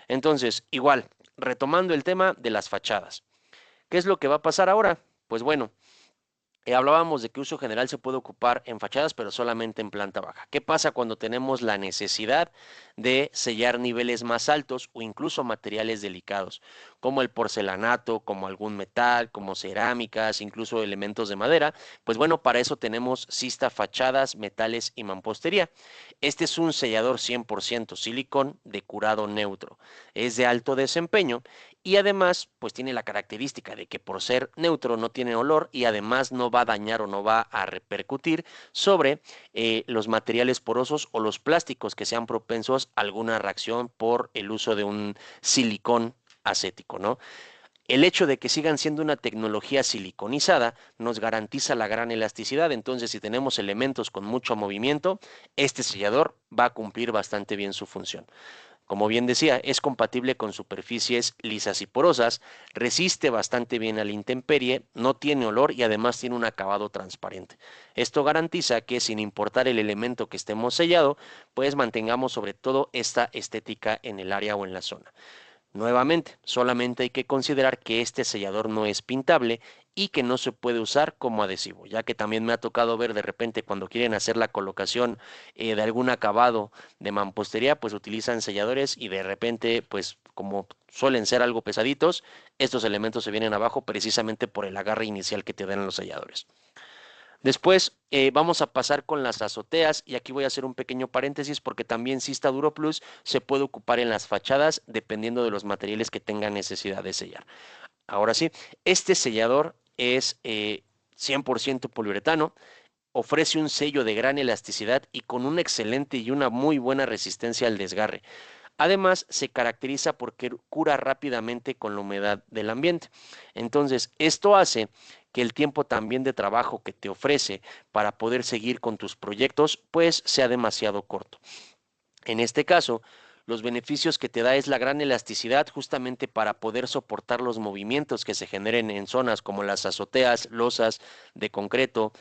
Entonces, igual, retomando el tema de las fachadas. ¿Qué es lo que va a pasar ahora? Pues bueno, hablábamos de que uso general se puede ocupar en fachadas, pero solamente en planta baja. ¿Qué pasa cuando tenemos la necesidad de sellar niveles más altos o incluso materiales delicados, como el porcelanato, como algún metal, como cerámicas, incluso elementos de madera? Pues bueno, para eso tenemos Sista Fachadas, Metales y Mampostería. Este es un sellador 100% silicón de curado neutro. Es de alto desempeño y además, pues tiene la característica de que por ser neutro no tiene olor y además no va a dañar o no va a repercutir sobre los materiales porosos o los plásticos que sean propensos a alguna reacción por el uso de un silicón acético, ¿no? El hecho de que sigan siendo una tecnología siliconizada nos garantiza la gran elasticidad. Entonces, si tenemos elementos con mucho movimiento, este sellador va a cumplir bastante bien su función. Como bien decía, es compatible con superficies lisas y porosas, resiste bastante bien a la intemperie, no tiene olor y además tiene un acabado transparente. Esto garantiza que sin importar el elemento que estemos sellado, pues mantengamos sobre todo esta estética en el área o en la zona. Nuevamente, solamente hay que considerar que este sellador no es pintable y que no se puede usar como adhesivo, ya que también me ha tocado ver de repente cuando quieren hacer la colocación de algún acabado de mampostería, pues utilizan selladores y de repente, pues como suelen ser algo pesaditos, estos elementos se vienen abajo precisamente por el agarre inicial que te dan los selladores. Después vamos a pasar con las azoteas y aquí voy a hacer un pequeño paréntesis porque también Sista Duro Plus se puede ocupar en las fachadas dependiendo de los materiales que tengan necesidad de sellar. Ahora sí, este sellador es 100% poliuretano, ofrece un sello de gran elasticidad y con una excelente y una muy buena resistencia al desgarre. Además, se caracteriza porque cura rápidamente con la humedad del ambiente. Entonces, esto hace que el tiempo también de trabajo que te ofrece para poder seguir con tus proyectos, pues sea demasiado corto. En este caso, los beneficios que te da es la gran elasticidad justamente para poder soportar los movimientos que se generen en zonas como las azoteas, losas de concreto,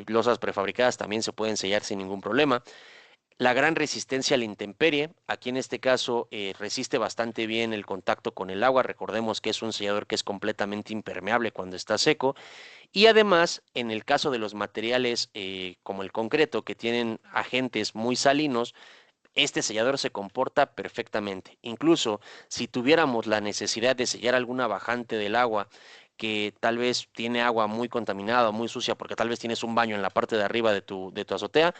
losas prefabricadas también se pueden sellar sin ningún problema. La gran resistencia a la intemperie, aquí en este caso resiste bastante bien el contacto con el agua, recordemos que es un sellador que es completamente impermeable cuando está seco y además en el caso de los materiales como el concreto que tienen agentes muy salinos, este sellador se comporta perfectamente. Incluso si tuviéramos la necesidad de sellar alguna bajante del agua que tal vez tiene agua muy contaminada o muy sucia porque tal vez tienes un baño en la parte de arriba de tu azotea,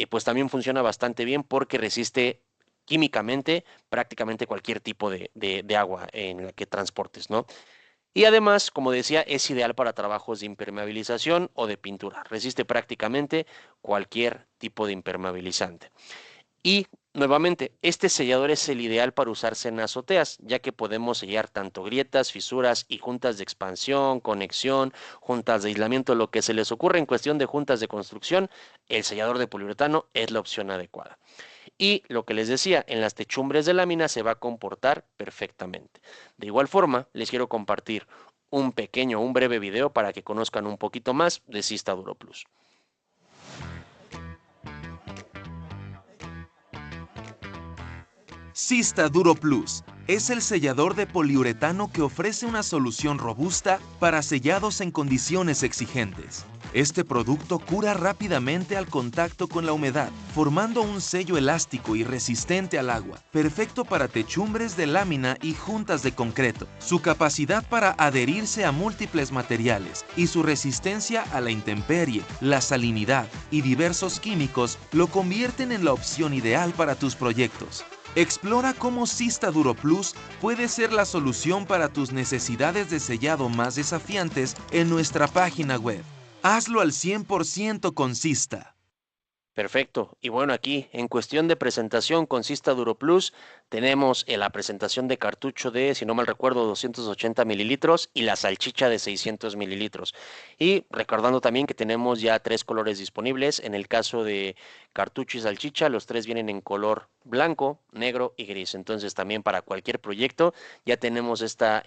pues también funciona bastante bien porque resiste químicamente prácticamente cualquier tipo de agua en la que transportes, ¿no? Y además, como decía, es ideal para trabajos de impermeabilización o de pintura. Resiste prácticamente cualquier tipo de impermeabilizante. Y nuevamente, este sellador es el ideal para usarse en azoteas, ya que podemos sellar tanto grietas, fisuras y juntas de expansión, conexión, juntas de aislamiento, lo que se les ocurre en cuestión de juntas de construcción, el sellador de poliuretano es la opción adecuada. Y lo que les decía, en las techumbres de lámina se va a comportar perfectamente. De igual forma, les quiero compartir un breve video para que conozcan un poquito más de Sista Duro Plus. Sista Duro Plus es el sellador de poliuretano que ofrece una solución robusta para sellados en condiciones exigentes. Este producto cura rápidamente al contacto con la humedad, formando un sello elástico y resistente al agua, perfecto para techumbres de lámina y juntas de concreto. Su capacidad para adherirse a múltiples materiales y su resistencia a la intemperie, la salinidad y diversos químicos lo convierten en la opción ideal para tus proyectos. Explora cómo Sista Duro Plus puede ser la solución para tus necesidades de sellado más desafiantes en nuestra página web. Hazlo al 100% con Sista. Perfecto. Y bueno, aquí en cuestión de presentación con Sista Duro Plus, tenemos la presentación de cartucho de, si no mal recuerdo, 280 mililitros y la salchicha de 600 mililitros. Y recordando también que tenemos ya 3 colores disponibles. En el caso de cartucho y salchicha, los 3 vienen en color blanco, negro y gris. Entonces también para cualquier proyecto ya tenemos esta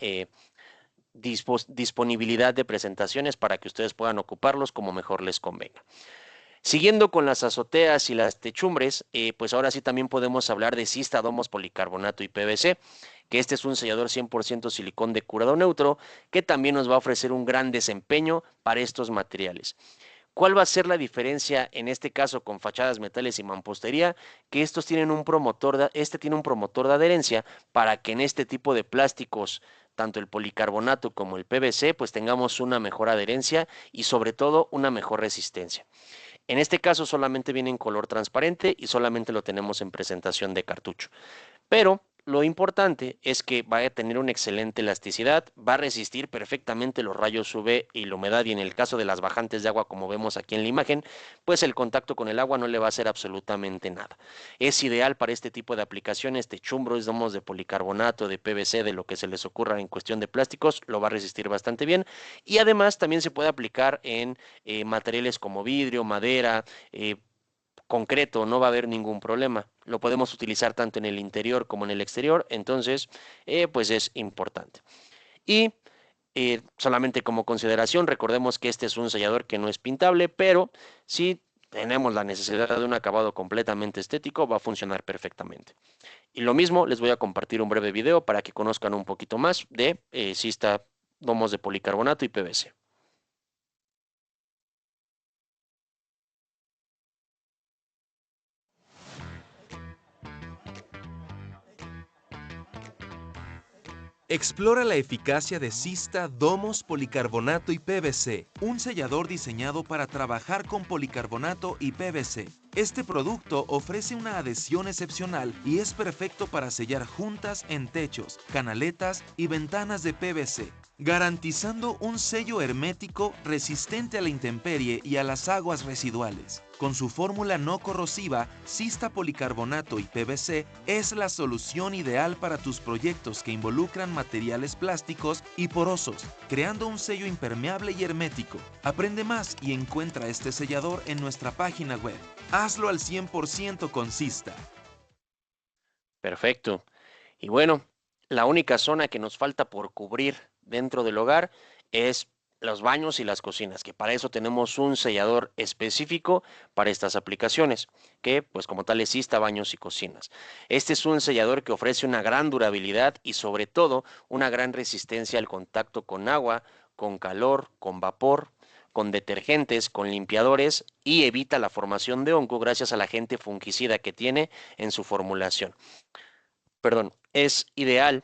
disponibilidad de presentaciones para que ustedes puedan ocuparlos como mejor les convenga. Siguiendo con las azoteas y las techumbres, pues ahora sí también podemos hablar de Sista Domos Policarbonato y PVC, que este es un sellador 100% silicón de curado neutro, que también nos va a ofrecer un gran desempeño para estos materiales. ¿Cuál va a ser la diferencia en este caso con fachadas, metales y mampostería? Que estos tienen un promotor, este tiene un promotor de adherencia para que en este tipo de plásticos, tanto el policarbonato como el PVC, pues tengamos una mejor adherencia y sobre todo una mejor resistencia. En este caso solamente viene en color transparente y solamente lo tenemos en presentación de cartucho. Pero lo importante es que va a tener una excelente elasticidad, va a resistir perfectamente los rayos UV y la humedad, y en el caso de las bajantes de agua, como vemos aquí en la imagen, pues el contacto con el agua no le va a hacer absolutamente nada. Es ideal para este tipo de aplicaciones, techumbros, domos de policarbonato, de PVC, de lo que se les ocurra en cuestión de plásticos, lo va a resistir bastante bien, y además también se puede aplicar en materiales como vidrio, madera, concreto, no va a haber ningún problema. Lo podemos utilizar tanto en el interior como en el exterior, entonces, pues es importante. Y solamente como consideración, recordemos que este es un sellador que no es pintable, pero si tenemos la necesidad de un acabado completamente estético, va a funcionar perfectamente. Y lo mismo, les voy a compartir un breve video para que conozcan un poquito más de Sista domos de policarbonato y PVC. Explora la eficacia de Sista Domos Policarbonato y PVC, un sellador diseñado para trabajar con policarbonato y PVC. Este producto ofrece una adhesión excepcional y es perfecto para sellar juntas en techos, canaletas y ventanas de PVC, garantizando un sello hermético resistente a la intemperie y a las aguas residuales. Con su fórmula no corrosiva, Sista Policarbonato y PVC es la solución ideal para tus proyectos que involucran materiales plásticos y porosos, creando un sello impermeable y hermético. Aprende más y encuentra este sellador en nuestra página web. Hazlo al 100% con Sista. Perfecto. Y bueno, la única zona que nos falta por cubrir dentro del hogar es los baños y las cocinas, que para eso tenemos un sellador específico para estas aplicaciones, que pues como tal es Sista Baños y Cocinas. Este es un sellador que ofrece una gran durabilidad y sobre todo una gran resistencia al contacto con agua, con calor, con vapor, con detergentes, con limpiadores, y evita la formación de hongo gracias al agente fungicida que tiene en su formulación. Perdón, es ideal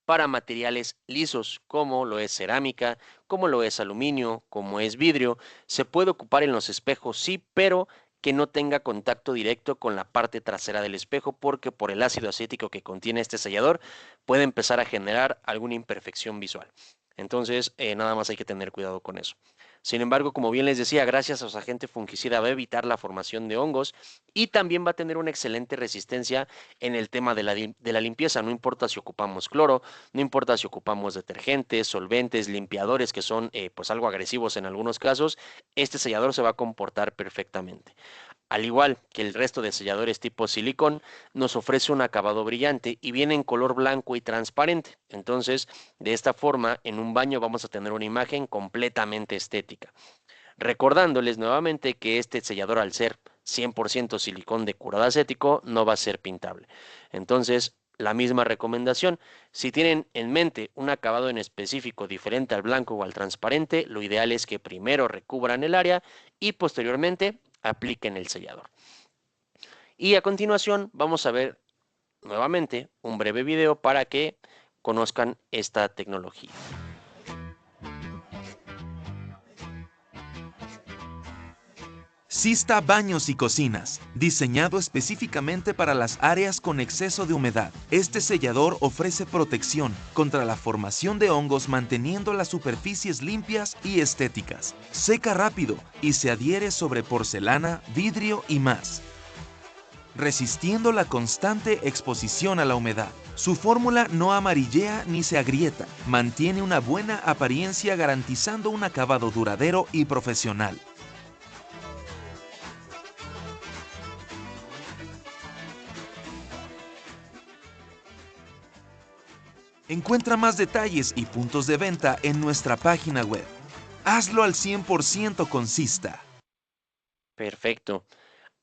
para materiales lisos, como lo es cerámica, como lo es aluminio, como es vidrio. Se puede ocupar en los espejos, sí, pero que no tenga contacto directo con la parte trasera del espejo, porque por el ácido acético que contiene este sellador puede empezar a generar alguna imperfección visual. Entonces, nada más hay que tener cuidado con eso. Sin embargo, como bien les decía, gracias a su agente fungicida va a evitar la formación de hongos y también va a tener una excelente resistencia en el tema de la limpieza. No importa si ocupamos cloro, no importa si ocupamos detergentes, solventes, limpiadores que son pues algo agresivos en algunos casos, este sellador se va a comportar perfectamente. Al igual que el resto de selladores tipo silicón, nos ofrece un acabado brillante y viene en color blanco y transparente. Entonces, de esta forma, en un baño vamos a tener una imagen completamente estética. Recordándoles nuevamente que este sellador, al ser 100% silicón de curado acético, no va a ser pintable. Entonces, la misma recomendación. Si tienen en mente un acabado en específico diferente al blanco o al transparente, lo ideal es que primero recubran el área y posteriormente apliquen el sellador. Y a continuación vamos a ver nuevamente un breve video para que conozcan esta tecnología. Sista Baños y Cocinas, diseñado específicamente para las áreas con exceso de humedad. Este sellador ofrece protección contra la formación de hongos manteniendo las superficies limpias y estéticas. Seca rápido y se adhiere sobre porcelana, vidrio y más, resistiendo la constante exposición a la humedad. Su fórmula no amarillea ni se agrieta, mantiene una buena apariencia garantizando un acabado duradero y profesional. Encuentra más detalles y puntos de venta en nuestra página web. Hazlo al 100% con Sista. Perfecto.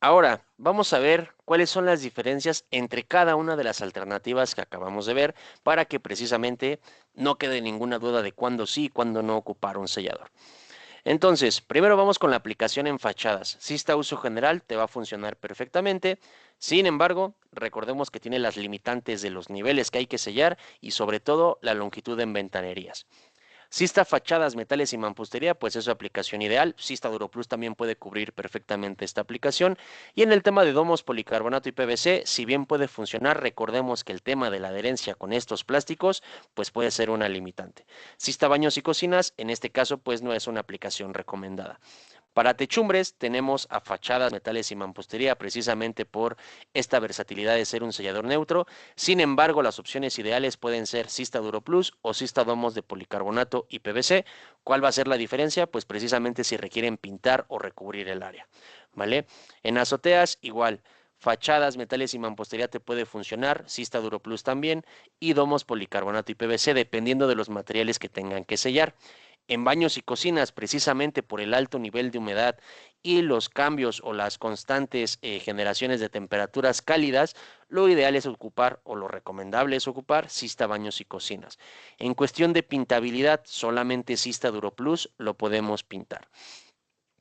Ahora, vamos a ver cuáles son las diferencias entre cada una de las alternativas que acabamos de ver para que precisamente no quede ninguna duda de cuándo sí y cuándo no ocupar un sellador. Entonces, primero vamos con la aplicación en fachadas. Sista Uso General te va a funcionar perfectamente. Sin embargo, recordemos que tiene las limitantes de los niveles que hay que sellar y sobre todo la longitud en ventanerías. Sista Fachadas, Metales y Mampostería, pues es su aplicación ideal. Sista DuroPlus también puede cubrir perfectamente esta aplicación. Y en el tema de domos, policarbonato y PVC, si bien puede funcionar, recordemos que el tema de la adherencia con estos plásticos, pues puede ser una limitante. Sista Baños y Cocinas, en este caso, pues no es una aplicación recomendada. Para techumbres tenemos a Fachadas, Metales y Mampostería precisamente por esta versatilidad de ser un sellador neutro. Sin embargo, las opciones ideales pueden ser Sista DuroPlus o Sista Domos de policarbonato y PVC. ¿Cuál va a ser la diferencia? Pues precisamente si requieren pintar o recubrir el área, ¿vale? En azoteas igual. Fachadas, metales y mampostería te puede funcionar, Sista DuroPlus también, y domos policarbonato y PVC dependiendo de los materiales que tengan que sellar. En baños y cocinas, precisamente por el alto nivel de humedad y los cambios o las constantes generaciones de temperaturas cálidas, lo ideal es ocupar o lo recomendable es ocupar Sista Baños y Cocinas. En cuestión de pintabilidad, solamente Sista DuroPlus lo podemos pintar.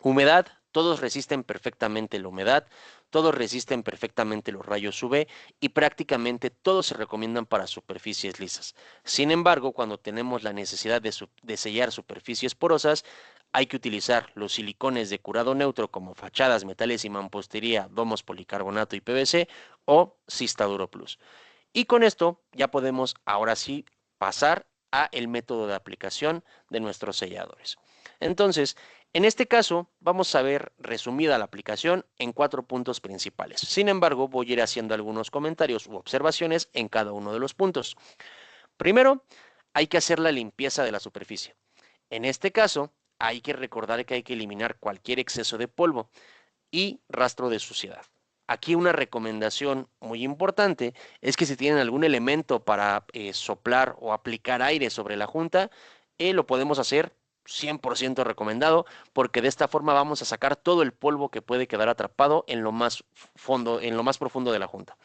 Humedad, todos resisten perfectamente la humedad, todos resisten perfectamente los rayos UV y prácticamente todos se recomiendan para superficies lisas. Sin embargo, cuando tenemos la necesidad de sellar superficies porosas, hay que utilizar los silicones de curado neutro como fachadas, metales y mampostería, domos, policarbonato y PVC o Sista DuroPlus. Y con esto ya podemos ahora sí pasar a el método de aplicación de nuestros selladores. Entonces, en este caso, vamos a ver resumida la aplicación en 4 puntos principales. Sin embargo, voy a ir haciendo algunos comentarios u observaciones en cada uno de los puntos. Primero, hay que hacer la limpieza de la superficie. En este caso, hay que recordar que hay que eliminar cualquier exceso de polvo y rastro de suciedad. Aquí una recomendación muy importante es que si tienen algún elemento para soplar o aplicar aire sobre la junta, lo podemos hacer 100% recomendado, porque de esta forma vamos a sacar todo el polvo que puede quedar atrapado en lo más profundo de la junta.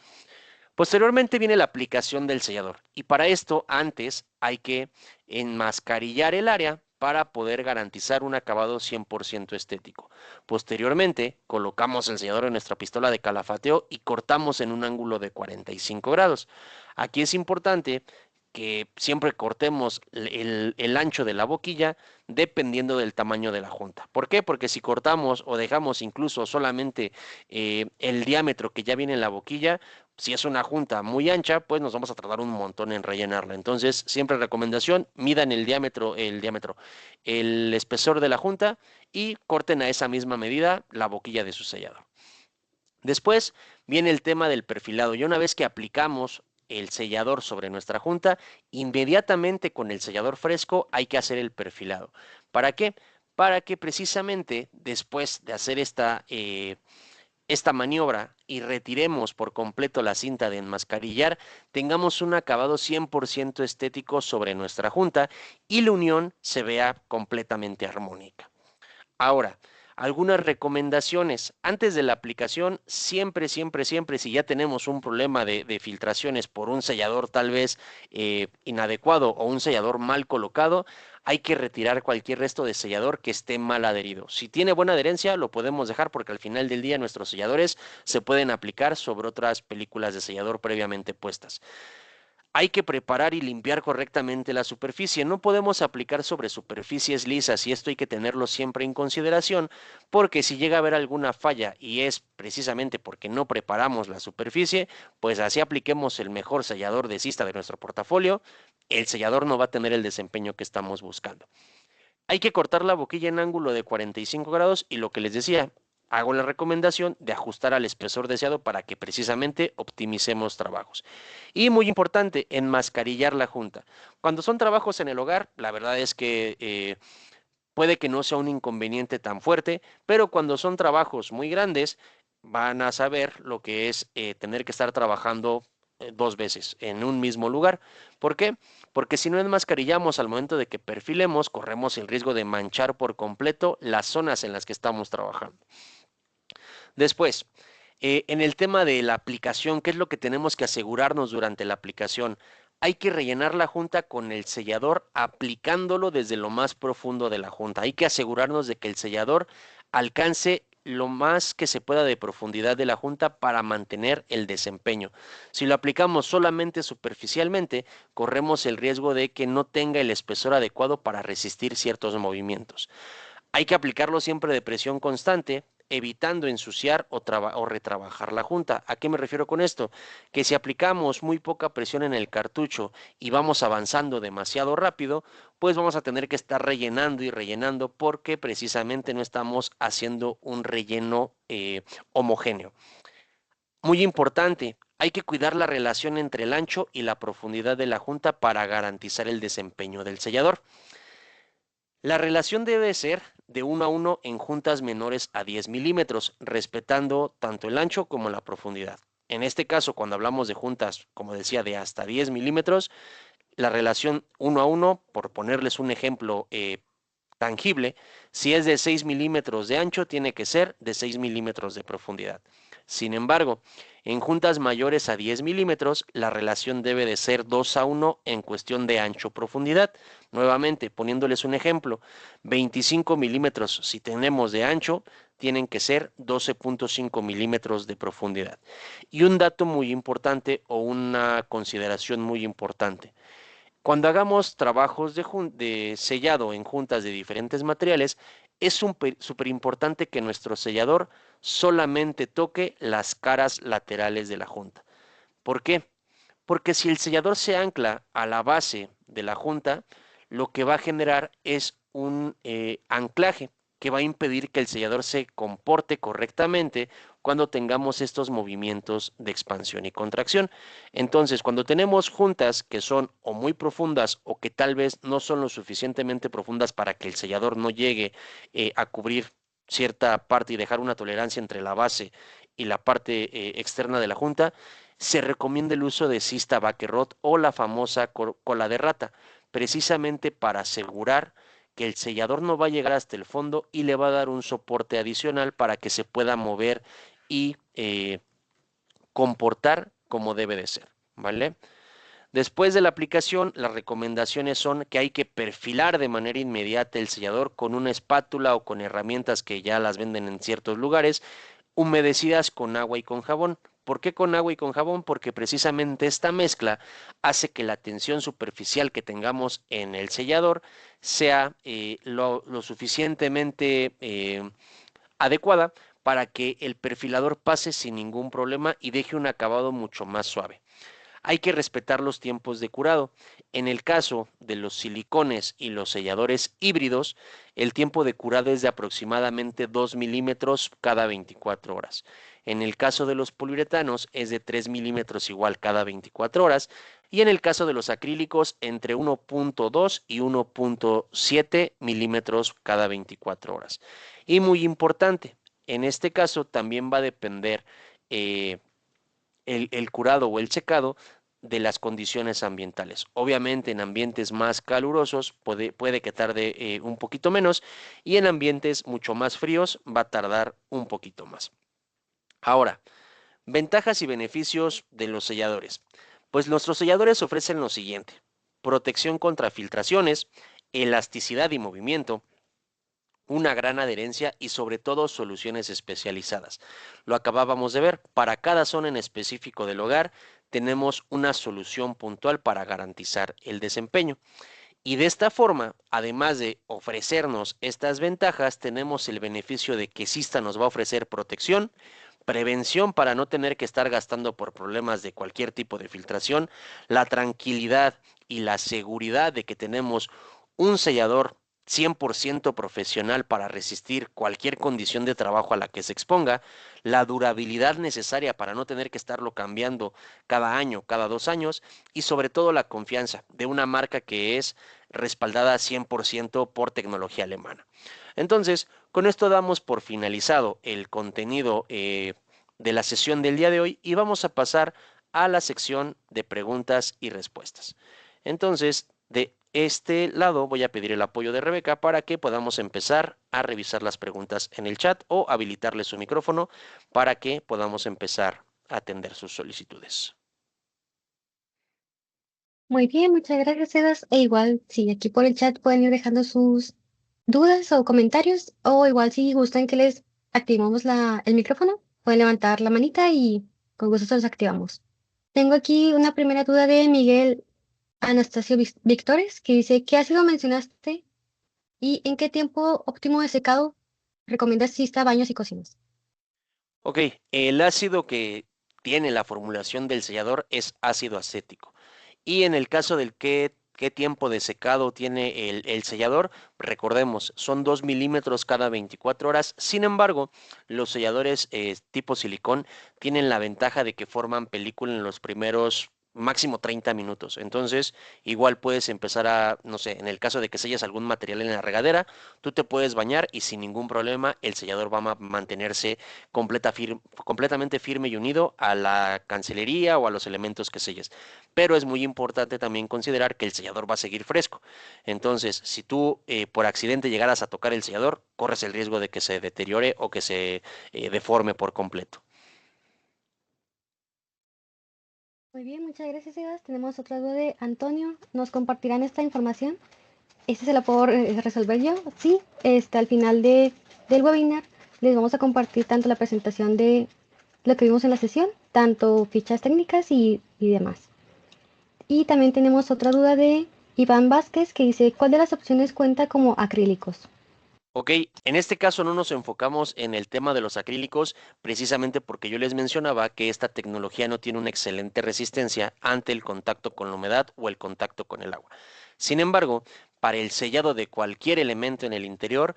Posteriormente viene la aplicación del sellador y para esto antes hay que enmascarillar el área para poder garantizar un acabado 100% estético. Posteriormente colocamos el sellador en nuestra pistola de calafateo y cortamos en un ángulo de 45 grados. Aquí es importante que siempre cortemos el ancho de la boquilla dependiendo del tamaño de la junta. ¿Por qué? Porque si cortamos o dejamos incluso solamente el diámetro que ya viene en la boquilla, si es una junta muy ancha, pues nos vamos a tardar un montón en rellenarla. Entonces, siempre recomendación, midan el espesor de la junta y corten a esa misma medida la boquilla de su sellador. Después viene el tema del perfilado. Y una vez que aplicamos el sellador sobre nuestra junta, inmediatamente con el sellador fresco hay que hacer el perfilado. ¿Para qué? Para que precisamente después de hacer esta maniobra y retiremos por completo la cinta de enmascarillar, tengamos un acabado 100% estético sobre nuestra junta y la unión se vea completamente armónica. Ahora, Algunas recomendaciones. Antes de la aplicación, siempre, si ya tenemos un problema de filtraciones por un sellador tal vez inadecuado o un sellador mal colocado, hay que retirar cualquier resto de sellador que esté mal adherido. Si tiene buena adherencia, lo podemos dejar porque al final del día nuestros selladores se pueden aplicar sobre otras películas de sellador previamente puestas. Hay que preparar y limpiar correctamente la superficie. No podemos aplicar sobre superficies lisas y esto hay que tenerlo siempre en consideración porque si llega a haber alguna falla y es precisamente porque no preparamos la superficie, pues así apliquemos el mejor sellador de cista de nuestro portafolio, el sellador no va a tener el desempeño que estamos buscando. Hay que cortar la boquilla en ángulo de 45 grados y lo que les decía, hago la recomendación de ajustar al espesor deseado para que precisamente optimicemos trabajos. Y muy importante, enmascarillar la junta. Cuando son trabajos en el hogar, la verdad es que puede que no sea un inconveniente tan fuerte, pero cuando son trabajos muy grandes, van a saber lo que es tener que estar trabajando dos veces en un mismo lugar. ¿Por qué? Porque si no enmascarillamos al momento de que perfilemos, corremos el riesgo de manchar por completo las zonas en las que estamos trabajando. Después, en el tema de la aplicación, ¿qué es lo que tenemos que asegurarnos durante la aplicación? Hay que rellenar la junta con el sellador aplicándolo desde lo más profundo de la junta. Hay que asegurarnos de que el sellador alcance lo más que se pueda de profundidad de la junta para mantener el desempeño. Si lo aplicamos solamente superficialmente, corremos el riesgo de que no tenga el espesor adecuado para resistir ciertos movimientos. Hay que aplicarlo siempre de presión constante, evitando ensuciar o retrabajar la junta. ¿A qué me refiero con esto? Que si aplicamos muy poca presión en el cartucho y vamos avanzando demasiado rápido, pues vamos a tener que estar rellenando y rellenando porque precisamente no estamos haciendo un relleno homogéneo. Muy importante, hay que cuidar la relación entre el ancho y la profundidad de la junta para garantizar el desempeño del sellador. La relación debe ser de 1 a 1 en juntas menores a 10 milímetros, respetando tanto el ancho como la profundidad. En este caso, cuando hablamos de juntas, como decía, de hasta 10 milímetros, la relación 1 a 1, por ponerles un ejemplo tangible, si es de 6 milímetros de ancho, tiene que ser de 6 milímetros de profundidad. Sin embargo, en juntas mayores a 10 milímetros, la relación debe de ser 2 a 1 en cuestión de ancho-profundidad. Nuevamente, poniéndoles un ejemplo, 25 milímetros si tenemos de ancho, tienen que ser 12.5 milímetros de profundidad. Y un dato muy importante o una consideración muy importante. Cuando hagamos trabajos de sellado en juntas de diferentes materiales, es súper importante que nuestro sellador solamente toque las caras laterales de la junta. ¿Por qué? Porque si el sellador se ancla a la base de la junta, lo que va a generar es un anclaje que va a impedir que el sellador se comporte correctamente cuando tengamos estos movimientos de expansión y contracción. Entonces, cuando tenemos juntas que son o muy profundas o que tal vez no son lo suficientemente profundas para que el sellador no llegue a cubrir cierta parte y dejar una tolerancia entre la base y la parte externa de la junta, se recomienda el uso de cista Bakerot o la famosa cola de rata, precisamente para asegurar que el sellador no va a llegar hasta el fondo y le va a dar un soporte adicional para que se pueda mover y comportar como debe de ser, ¿vale? Después de la aplicación, las recomendaciones son que hay que perfilar de manera inmediata el sellador con una espátula o con herramientas que ya las venden en ciertos lugares, humedecidas con agua y con jabón. ¿Por qué con agua y con jabón? Porque precisamente esta mezcla hace que la tensión superficial que tengamos en el sellador sea lo suficientemente adecuada para que el perfilador pase sin ningún problema y deje un acabado mucho más suave. Hay que respetar los tiempos de curado. En el caso de los silicones y los selladores híbridos, el tiempo de curado es de aproximadamente 2 milímetros cada 24 horas. En el caso de los poliuretanos es de 3 milímetros igual cada 24 horas. Y en el caso de los acrílicos, entre 1.2 y 1.7 milímetros cada 24 horas. Y muy importante, en este caso también va a depender el curado o el secado de las condiciones ambientales. Obviamente en ambientes más calurosos puede que tarde un poquito menos y en ambientes mucho más fríos va a tardar un poquito más. Ahora, ventajas y beneficios de los selladores. Pues nuestros selladores ofrecen lo siguiente: protección contra filtraciones, elasticidad y movimiento, una gran adherencia y sobre todo soluciones especializadas. Lo acabábamos de ver, para cada zona en específico del hogar tenemos una solución puntual para garantizar el desempeño. Y de esta forma, además de ofrecernos estas ventajas, tenemos el beneficio de que Sista nos va a ofrecer protección, prevención para no tener que estar gastando por problemas de cualquier tipo de filtración, la tranquilidad y la seguridad de que tenemos un sellador 100% profesional para resistir cualquier condición de trabajo a la que se exponga, la durabilidad necesaria para no tener que estarlo cambiando cada año, cada 2 años, y sobre todo la confianza de una marca que es respaldada 100% por tecnología alemana. Entonces, con esto damos por finalizado el contenido de la sesión del día de hoy y vamos a pasar a la sección de preguntas y respuestas. Entonces, de este lado voy a pedir el apoyo de Rebeca para que podamos empezar a revisar las preguntas en el chat o habilitarle su micrófono para que podamos empezar a atender sus solicitudes. Muy bien, muchas gracias, Sebas. E igual, si aquí por el chat pueden ir dejando sus dudas o comentarios, o igual si gustan que les activemos el micrófono, pueden levantar la manita y con gusto se los activamos. Tengo aquí una primera duda de Miguel Anastasio Victores, que dice: ¿qué ácido mencionaste y en qué tiempo óptimo de secado recomiendas Sista baños y cocinas? Ok, el ácido que tiene la formulación del sellador es ácido acético. Y en el caso del qué tiempo de secado tiene el sellador, recordemos, son 2 milímetros cada 24 horas. Sin embargo, los selladores tipo silicón tienen la ventaja de que forman película en los primeros máximo 30 minutos. Entonces, igual puedes empezar a, no sé, en el caso de que selles algún material en la regadera, tú te puedes bañar y sin ningún problema el sellador va a mantenerse completamente firme y unido a la cancelería o a los elementos que selles. Pero es muy importante también considerar que el sellador va a seguir fresco. Entonces, si tú por accidente llegaras a tocar el sellador, corres el riesgo de que se deteriore o que se deforme por completo. Muy bien, muchas gracias, Sebas. Tenemos otra duda de Antonio. ¿Nos compartirán esta información? Este se la puedo resolver yo. Sí, al final del webinar les vamos a compartir tanto la presentación de lo que vimos en la sesión, tanto fichas técnicas y demás. Y también tenemos otra duda de Iván Vázquez, que dice: ¿cuál de las opciones cuenta como acrílicos? Ok, en este caso no nos enfocamos en el tema de los acrílicos precisamente porque yo les mencionaba que esta tecnología no tiene una excelente resistencia ante el contacto con la humedad o el contacto con el agua. Sin embargo, para el sellado de cualquier elemento en el interior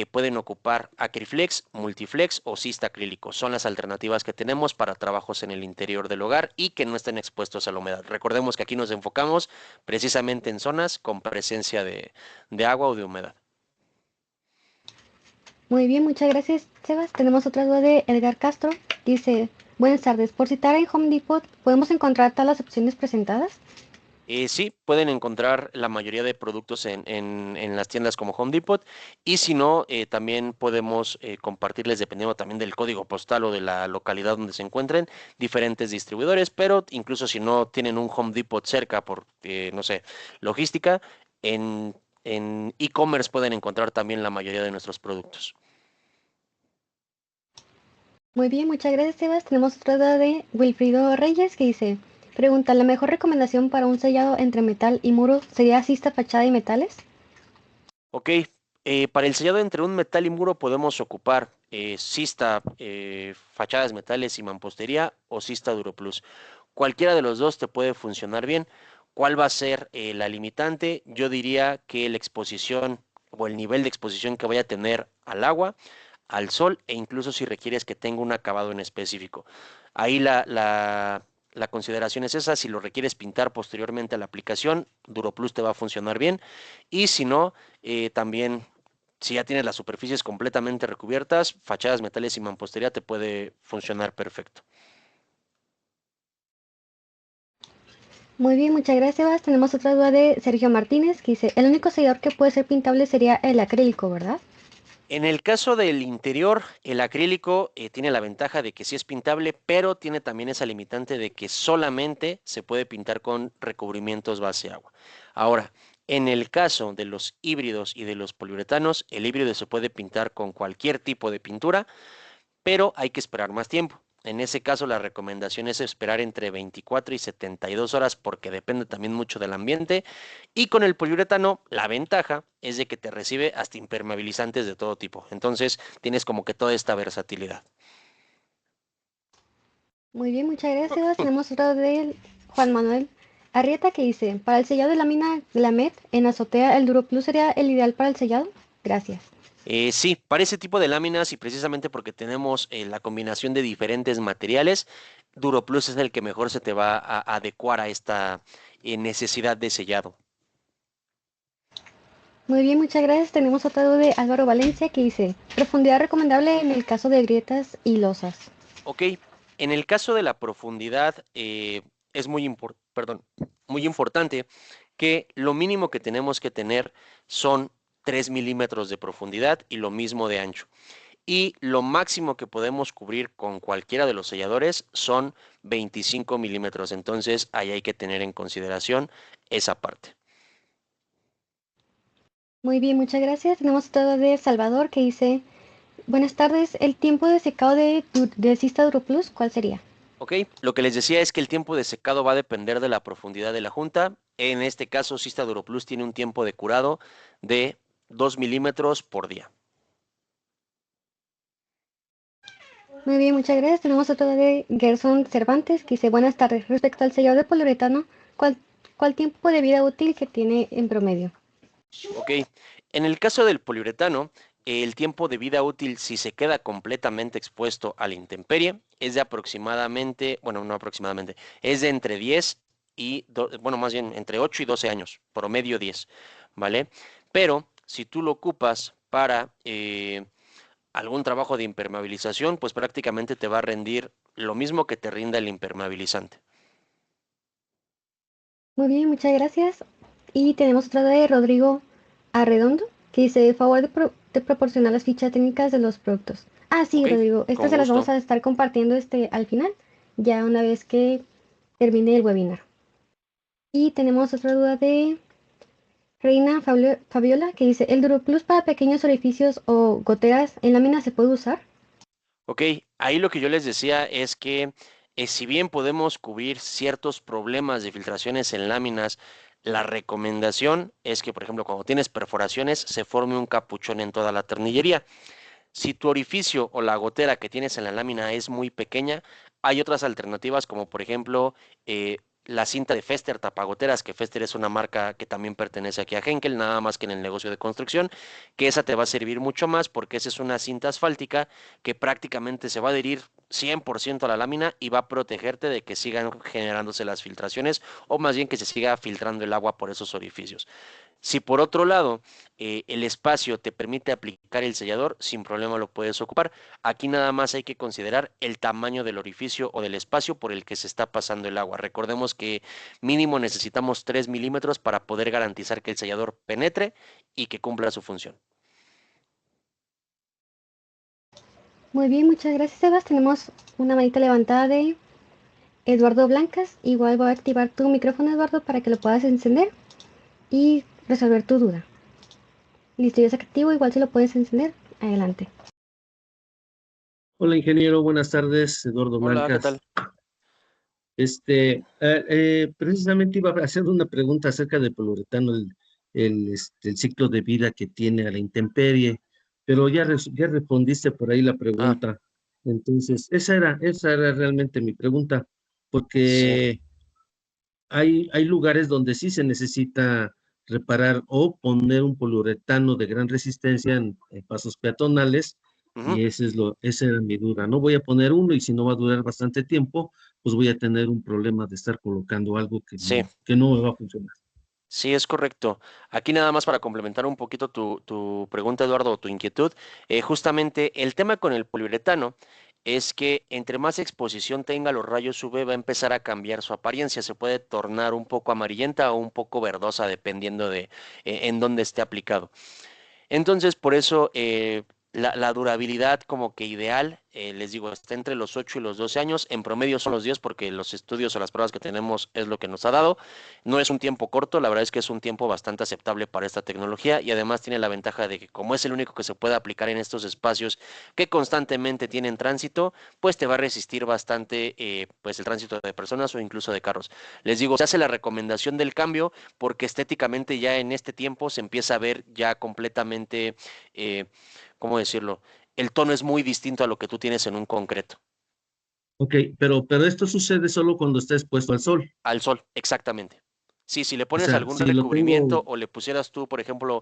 pueden ocupar Acriflex, Multiflex o Sista acrílico. Son las alternativas que tenemos para trabajos en el interior del hogar y que no estén expuestos a la humedad. Recordemos que aquí nos enfocamos precisamente en zonas con presencia de agua o de humedad. Muy bien, muchas gracias, Sebas. Tenemos otra duda de Edgar Castro. Dice: buenas tardes. Por citar en Home Depot, ¿podemos encontrar todas las opciones presentadas? Sí, pueden encontrar la mayoría de productos en las tiendas como Home Depot y si no, también podemos compartirles, dependiendo también del código postal o de la localidad donde se encuentren, diferentes distribuidores, pero incluso si no tienen un Home Depot cerca por, no sé, logística, en e-commerce pueden encontrar también la mayoría de nuestros productos. Muy bien, muchas gracias, Sebas. Tenemos otra duda de Wilfrido Reyes, que dice: pregunta: ¿la mejor recomendación para un sellado entre metal y muro sería Sista fachada y metales? Ok, para el sellado entre un metal y muro podemos ocupar Sista fachadas metales y mampostería o Sista Duroplus. Cualquiera de los dos te puede funcionar bien. ¿Cuál va a ser la limitante? Yo diría que la exposición o el nivel de exposición que vaya a tener al agua, al sol e incluso si requieres que tenga un acabado en específico. Ahí la consideración es esa: si lo requieres pintar posteriormente a la aplicación, Duroplus te va a funcionar bien y si no, también si ya tienes las superficies completamente recubiertas, fachadas, metales y mampostería te puede funcionar perfecto. Muy bien, muchas gracias, Sebas. Tenemos otra duda de Sergio Martínez que dice, el único sellador que puede ser pintable sería el acrílico, ¿verdad? En el caso del interior, el acrílico tiene la ventaja de que sí es pintable, pero tiene también esa limitante de que solamente se puede pintar con recubrimientos base agua. Ahora, en el caso de los híbridos y de los poliuretanos, el híbrido se puede pintar con cualquier tipo de pintura, pero hay que esperar más tiempo. En ese caso, la recomendación es esperar entre 24 y 72 horas porque depende también mucho del ambiente. Y con el poliuretano, la ventaja es de que te recibe hasta impermeabilizantes de todo tipo. Entonces, tienes como que toda esta versatilidad. Muy bien, muchas gracias, Sebas. Tenemos otra de Juan Manuel Arrieta que dice, para el sellado de lámina Glamet en azotea, ¿el Duro Plus sería el ideal para el sellado? Gracias. Sí, para ese tipo de láminas y precisamente porque tenemos la combinación de diferentes materiales, Duro Plus es el que mejor se te va a adecuar a esta necesidad de sellado. Muy bien, muchas gracias. Tenemos otra duda de Álvaro Valencia que dice, profundidad recomendable en el caso de grietas y losas. Ok, en el caso de la profundidad, es muy importante que lo mínimo que tenemos que tener son 3 milímetros de profundidad y lo mismo de ancho. Y lo máximo que podemos cubrir con cualquiera de los selladores son 25 milímetros. Entonces, ahí hay que tener en consideración esa parte. Muy bien, muchas gracias. Tenemos otra duda de Salvador que dice, buenas tardes, el tiempo de secado de Sista Duro Plus, ¿cuál sería? Ok, lo que les decía es que el tiempo de secado va a depender de la profundidad de la junta. En este caso, Sista Duro Plus tiene un tiempo de curado de 2 milímetros por día. Muy bien, muchas gracias. Tenemos otra duda de Gerson Cervantes que dice, buenas tardes, respecto al sellado de poliuretano, ¿cuál tiempo de vida útil que tiene en promedio? Ok, en el caso del poliuretano, el tiempo de vida útil si se queda completamente expuesto a la intemperie es de aproximadamente, bueno, no aproximadamente, es de entre 10 bueno, más bien entre 8 y 12 años, promedio 10, ¿vale? Pero si tú lo ocupas para algún trabajo de impermeabilización, pues prácticamente te va a rendir lo mismo que te rinda el impermeabilizante. Muy bien, muchas gracias. Y tenemos otra de Rodrigo Arredondo, que dice, favor de proporcionar las fichas técnicas de los productos. Ah, sí, ¿Ok? Rodrigo, estas Con se las vamos gusto. a estar compartiendo al final, ya una vez que termine el webinar. Y tenemos otra duda de Fabiola, que dice, ¿el DuroPlus para pequeños orificios o goteras en lámina se puede usar? Ok, ahí lo que yo les decía es que si bien podemos cubrir ciertos problemas de filtraciones en láminas, la recomendación es que, por ejemplo, cuando tienes perforaciones, se forme un capuchón en toda la tornillería. Si tu orificio o la gotera que tienes en la lámina es muy pequeña, hay otras alternativas como por ejemplo la cinta de Fester tapagoteras, que Fester es una marca que también pertenece aquí a Henkel, nada más que en el negocio de construcción, que esa te va a servir mucho más porque esa es una cinta asfáltica que prácticamente se va a adherir 100% a la lámina y va a protegerte de que sigan generándose las filtraciones o más bien que se siga filtrando el agua por esos orificios. Si por otro lado el espacio te permite aplicar el sellador, sin problema lo puedes ocupar. Aquí nada más hay que considerar el tamaño del orificio o del espacio por el que se está pasando el agua. Recordemos que mínimo necesitamos 3 milímetros para poder garantizar que el sellador penetre y que cumpla su función. Muy bien, muchas gracias, Sebas. Tenemos una manita levantada de Eduardo Blancas. Igual voy a activar tu micrófono, Eduardo, para que lo puedas encender y resolver tu duda. Listo, ya es activo, igual si lo puedes encender, adelante. Hola, ingeniero, buenas tardes, Eduardo Hola, ¿qué Blancas. tal? Precisamente iba a hacer una pregunta acerca del poliuretano, el ciclo de vida que tiene a la intemperie, pero ya respondiste por ahí la Ah, pregunta. Entonces, esa era realmente mi pregunta, sí. porque hay lugares donde sí se necesita reparar o poner un poliuretano de gran resistencia en pasos peatonales, Ujú. y esa era mi duda. No voy a poner uno y si no va a durar bastante tiempo, pues voy a tener un problema de estar colocando algo que Sí. que no me va a funcionar. Sí, es correcto. Aquí nada más para complementar un poquito tu pregunta, Eduardo, o tu inquietud. Justamente el tema con el poliuretano es que entre más exposición tenga los rayos UV va a empezar a cambiar su apariencia, se puede tornar un poco amarillenta o un poco verdosa dependiendo de en dónde esté aplicado. Entonces, por eso la durabilidad como que ideal, les digo, está entre los 8 y los 12 años. En promedio son los 10 porque los estudios o las pruebas que tenemos es lo que nos ha dado. No es un tiempo corto, la verdad es que es un tiempo bastante aceptable para esta tecnología y además tiene la ventaja de que como es el único que se puede aplicar en estos espacios que constantemente tienen tránsito, pues te va a resistir bastante pues el tránsito de personas o incluso de carros. Les digo, se hace la recomendación del cambio porque estéticamente ya en este tiempo se empieza a ver ya completamente, ¿cómo decirlo? El tono es muy distinto a lo que tú tienes en un concreto. Ok, pero esto sucede solo cuando está expuesto al sol. Al sol, exactamente. Sí, si le O pones sea, algún si lo tengo, recubrimiento o le pusieras tú, por ejemplo,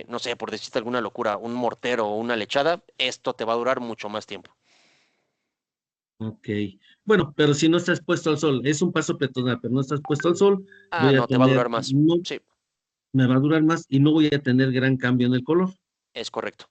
no sé, por decirte alguna locura, un mortero o una lechada, esto te va a durar mucho más tiempo. ok. Bueno, pero si no está expuesto al sol, es un paso peatonal, pero no está expuesto al sol, Ah, voy a no, te va a durar tener, más. no, Sí, me va a durar más y no voy a tener gran cambio en el color. es correcto.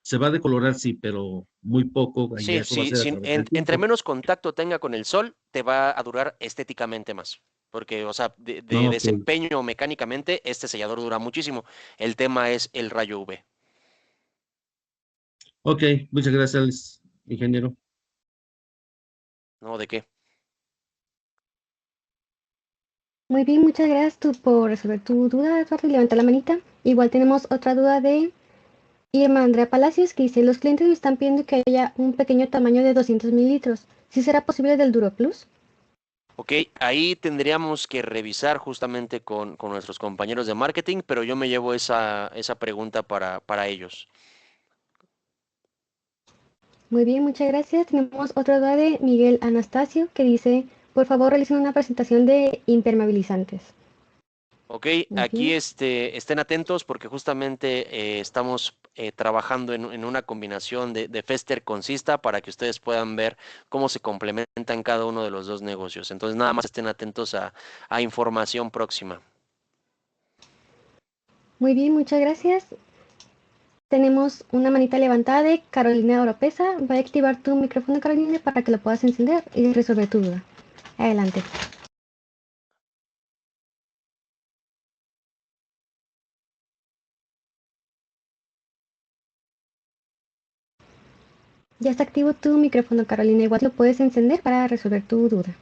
Se va a decolorar, sí, pero muy poco, y Sí, eso va a sí, ser a través del entre tiempo. menos contacto tenga con el sol, te va a durar estéticamente más. Porque, o sea, de Ok, desempeño mecánicamente, este sellador dura muchísimo. El tema es el rayo UV. ok, muchas gracias, ingeniero. ¿No? ¿De qué? Muy bien, muchas gracias por resolver tu duda, Eduardo, y levantar la manita. Igual tenemos otra duda de Irma Andrea Palacios que dice, los clientes me están pidiendo que haya un pequeño tamaño de 200 mililitros. ¿Sí será posible del Duro Plus? Ok, ahí tendríamos que revisar justamente con nuestros compañeros de marketing, pero yo me llevo esa pregunta para ellos. Muy bien, muchas gracias. Tenemos otra duda de Miguel Anastasio que dice, por favor realicen una presentación de impermeabilizantes. Ok, Muy aquí bien. estén atentos porque justamente estamos trabajando en una combinación de Fester con Sista para que ustedes puedan ver cómo se complementan cada uno de los dos negocios. Entonces, nada más estén atentos a información próxima. Muy bien, muchas gracias. Tenemos una manita levantada de Carolina Oropesa. Voy a activar tu micrófono, Carolina, para que lo puedas encender y resolver tu duda. Adelante. Ya está activo tu micrófono, Carolina. Igual lo puedes encender para resolver tu duda.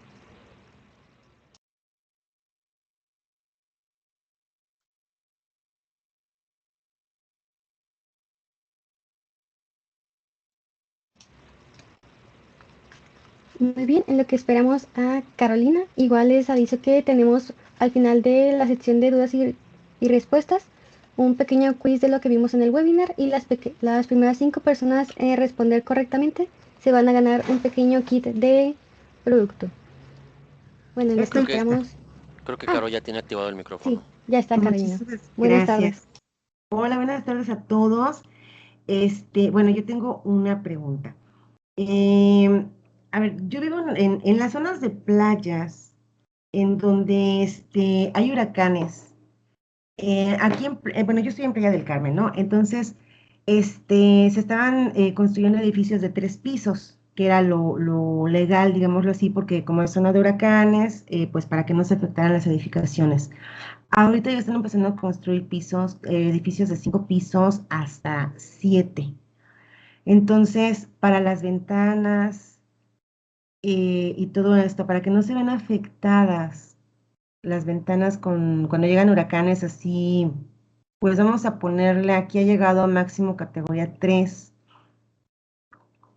Muy bien, en lo que esperamos a Carolina, igual les aviso que tenemos al final de la sección de dudas y respuestas un pequeño quiz de lo que vimos en el webinar y las primeras 5 personas en responder correctamente se van a ganar un pequeño kit de producto. Bueno, en lo que Estoy lista. esperamos... Creo que Ah, Caro ya tiene activado el sí, micrófono. ya está Carolina. Muchísimas Buenas tardes. gracias. Hola, buenas tardes a todos. Bueno, yo tengo una pregunta. Em, a ver, yo vivo en las zonas de playas en donde hay huracanes. Bueno, yo estoy en Playa del Carmen, ¿no? Entonces, se estaban construyendo edificios de 3 pisos, que era lo legal, digámoslo así, porque como es zona de huracanes, pues para que no se afectaran las edificaciones. Ahorita ya están empezando a construir edificios de 5 pisos hasta 7. Entonces, para las ventanas y todo esto, para que no se vean afectadas las ventanas cuando llegan huracanes así, pues vamos a ponerle, aquí ha llegado a máximo categoría 3,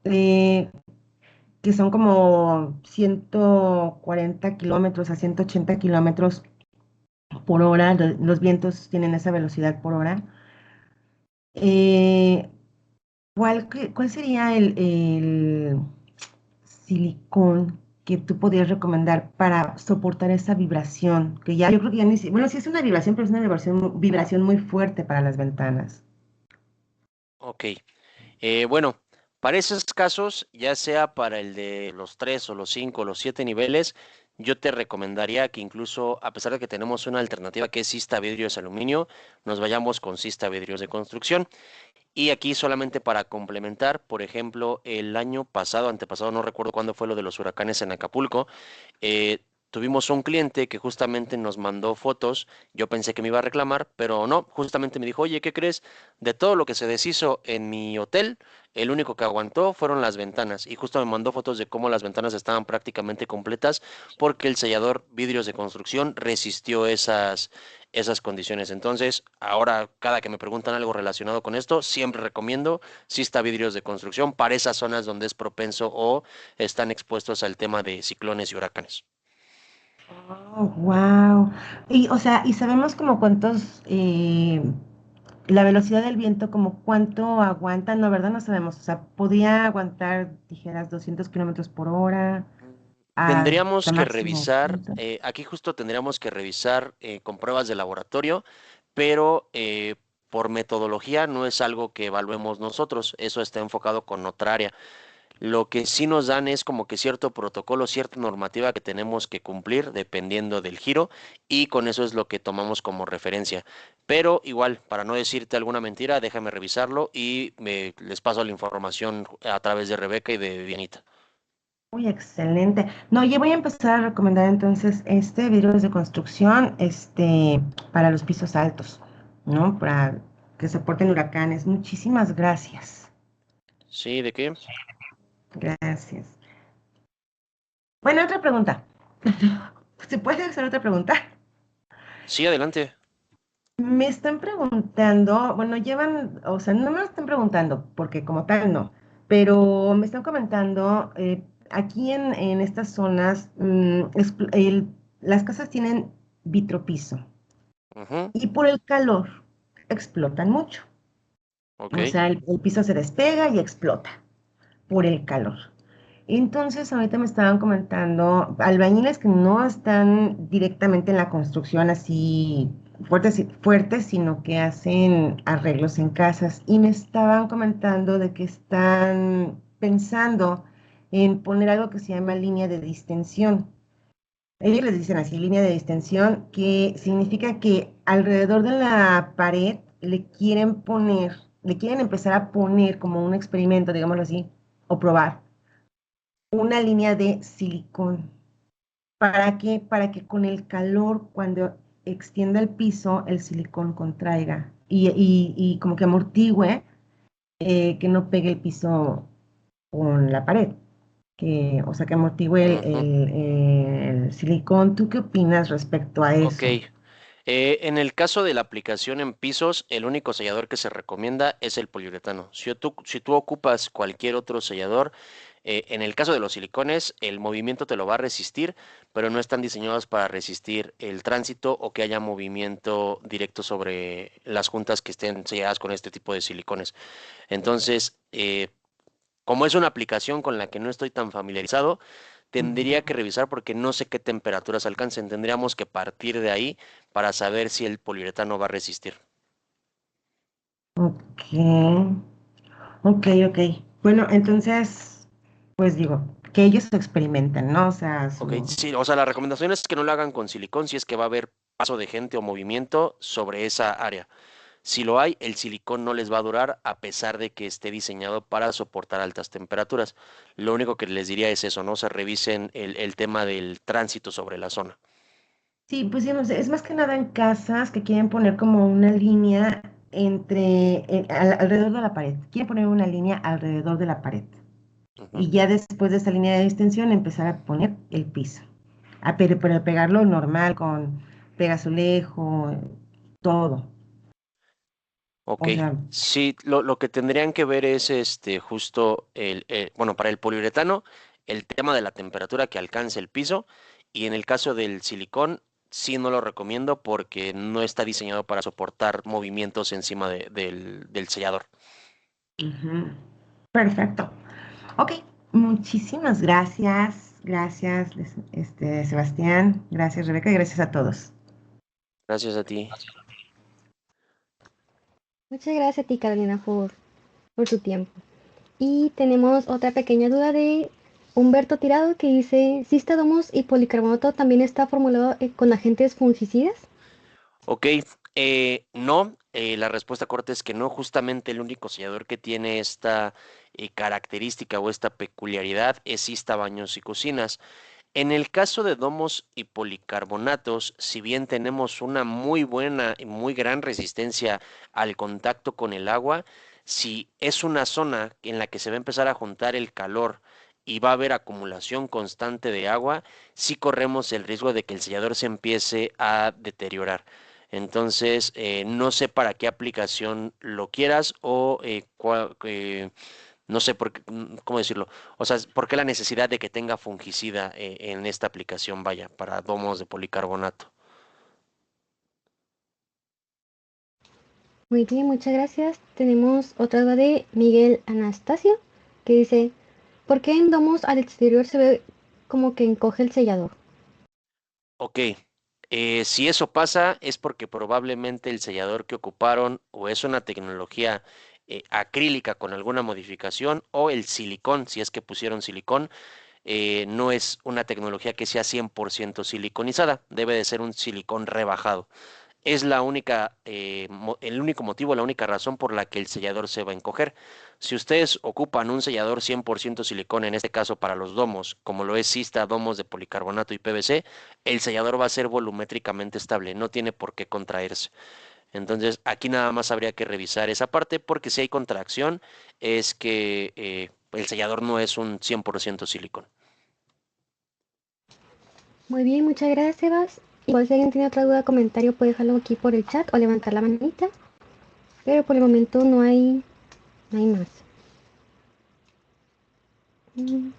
eh, que son como 140 kilómetros a 180 kilómetros por hora. Los vientos tienen esa velocidad por hora. Eh, ¿Cuál sería el silicón que tú podrías recomendar para soportar esa vibración? Que ya yo creo que ya bueno, sí es una vibración, pero es una vibración muy fuerte para las ventanas. Ok, bueno. Para esos casos, ya sea para el de los 3 o los 5 o los 7 niveles, yo te recomendaría que incluso, a pesar de que tenemos una alternativa que es cista vidrios aluminio, nos vayamos con cista vidrios de construcción. Y aquí solamente para complementar, por ejemplo, el año pasado, antepasado, no recuerdo cuándo fue lo de los huracanes en Acapulco, tuvimos un cliente que justamente nos mandó fotos. Yo pensé que me iba a reclamar, pero no, justamente me dijo, oye, ¿qué crees? De todo lo que se deshizo en mi hotel, el único que aguantó fueron las ventanas. Y justo me mandó fotos de cómo las ventanas estaban prácticamente completas porque el sellador vidrios de construcción resistió esas condiciones. Entonces, ahora cada que me preguntan algo relacionado con esto, siempre recomiendo Sista Vidrios de Construcción para esas zonas donde es propenso o están expuestos al tema de ciclones y huracanes. Oh, wow. Y, o sea, y sabemos como cuántos, la velocidad del viento, como cuánto aguanta, no, ¿verdad? No sabemos. O sea, podía aguantar, dijeras, 200 kilómetros por hora, hasta Tendríamos que máximo revisar, 100. aquí justo tendríamos que revisar con pruebas de laboratorio, pero por metodología no es algo que evaluemos nosotros, eso está enfocado con otra área. Lo que sí nos dan es como que cierto protocolo, cierta normativa que tenemos que cumplir dependiendo del giro y con eso es lo que tomamos como referencia. Pero igual, para no decirte alguna mentira, déjame revisarlo y les paso la información a través de Rebeca y de Dianita. Muy excelente. No, yo voy a empezar a recomendar entonces vidrios de construcción, para los pisos altos, ¿no? Para que soporten huracanes. Muchísimas gracias. ¿Sí? ¿De qué? Gracias. Bueno, otra pregunta. ¿Se puede hacer otra pregunta? Sí, adelante. Me están preguntando, bueno, llevan, o sea, no me lo están preguntando, porque como tal no, pero me están comentando, aquí en estas zonas, las casas tienen vitropiso Ujú, y por el calor explotan mucho. ok. O sea, el piso se despega y explota por el calor. Entonces, ahorita me estaban comentando albañiles que no están directamente en la construcción así fuertes, fuertes, sino que hacen arreglos en casas. Y me estaban comentando de que están pensando en poner algo que se llama línea de distensión. Ellos les dicen así, línea de distensión, que significa que alrededor de la pared le quieren empezar a poner como un experimento, digámoslo así, o probar una línea de silicón. ¿Para qué? Para que con el calor, cuando extienda el piso, el silicón contraiga y como que amortigüe, que no pegue el piso con la pared. O sea, que amortigüe Ujú, el silicón. ¿Tú qué opinas respecto a ok. eso? En el caso de la aplicación en pisos, el único sellador que se recomienda es el poliuretano. Si tú ocupas cualquier otro sellador, en el caso de los silicones, el movimiento te lo va a resistir, pero no están diseñados para resistir el tránsito o que haya movimiento directo sobre las juntas que estén selladas con este tipo de silicones. Entonces, como es una aplicación con la que no estoy tan familiarizado, tendría que Ujú. revisar porque no sé qué temperaturas alcancen. Tendríamos que partir de ahí para saber si el poliuretano va a resistir. Ok, ok. Bueno, entonces, pues digo, que ellos lo experimenten, ¿no? O sea, Ok, su... sí, o sea, la recomendación es que no lo hagan con silicón si es que va a haber paso de gente o movimiento sobre esa área. Si lo hay, el silicón no les va a durar a pesar de que esté diseñado para soportar altas temperaturas. Lo único que les diría es eso, no se revisen el tema del tránsito sobre la zona. Sí, pues sí, no sé, es más que nada en casas que quieren poner como una línea alrededor de la pared. Quieren poner una línea alrededor de la pared. Ujú. Y ya después de esa línea de extensión empezar a poner el piso. Pero pegarlo normal con pegazulejo, todo. Ok, O sea, sí, lo que tendrían que ver es justo bueno, para el poliuretano, el tema de la temperatura que alcance el piso y en el caso del silicón, sí no lo recomiendo porque no está diseñado para soportar movimientos encima del sellador. ujú, perfecto. Ok, muchísimas gracias. Gracias, Sebastián. Gracias, Rebeca. Y gracias a todos. Gracias a ti. Muchas gracias a ti, Carolina, por tu tiempo. Y tenemos otra pequeña duda de Humberto Tirado que dice, ¿Cistadomos y policarbonato también está formulado con agentes fungicidas? Ok, no, la respuesta corta es que no, justamente el único sellador que tiene esta característica o esta peculiaridad es Ista Baños y Cocinas. En el caso de domos y policarbonatos, si bien tenemos una muy buena y muy gran resistencia al contacto con el agua, si es una zona en la que se va a empezar a juntar el calor y va a haber acumulación constante de agua, sí corremos el riesgo de que el sellador se empiece a deteriorar. Entonces, no sé para qué aplicación lo quieras o no sé por qué, cómo decirlo. O sea, ¿por qué la necesidad de que tenga fungicida en esta aplicación, vaya, para domos de policarbonato? Muy bien, muchas gracias. Tenemos otra duda de Miguel Anastasio que dice, ¿por qué en domos al exterior se ve como que encoge el sellador? Ok, si eso pasa es porque probablemente el sellador que ocuparon o es una tecnología acrílica con alguna modificación o el silicón, si es que pusieron silicón, no es una tecnología que sea 100% siliconizada, debe de ser un silicón rebajado. Es la única, el único motivo, la única razón por la que el sellador se va a encoger. Si ustedes ocupan un sellador 100% silicón, en este caso para los domos, como lo es Sista, domos de policarbonato y PVC, el sellador va a ser volumétricamente estable, no tiene por qué contraerse. Entonces, aquí nada más habría que revisar esa parte, porque si hay contracción, es que el sellador no es un 100% silicón. Muy bien, muchas gracias, Sebas. Igual si alguien tiene otra duda o comentario puede dejarlo aquí por el chat o levantar la manita. Pero por el momento no hay más. Mm,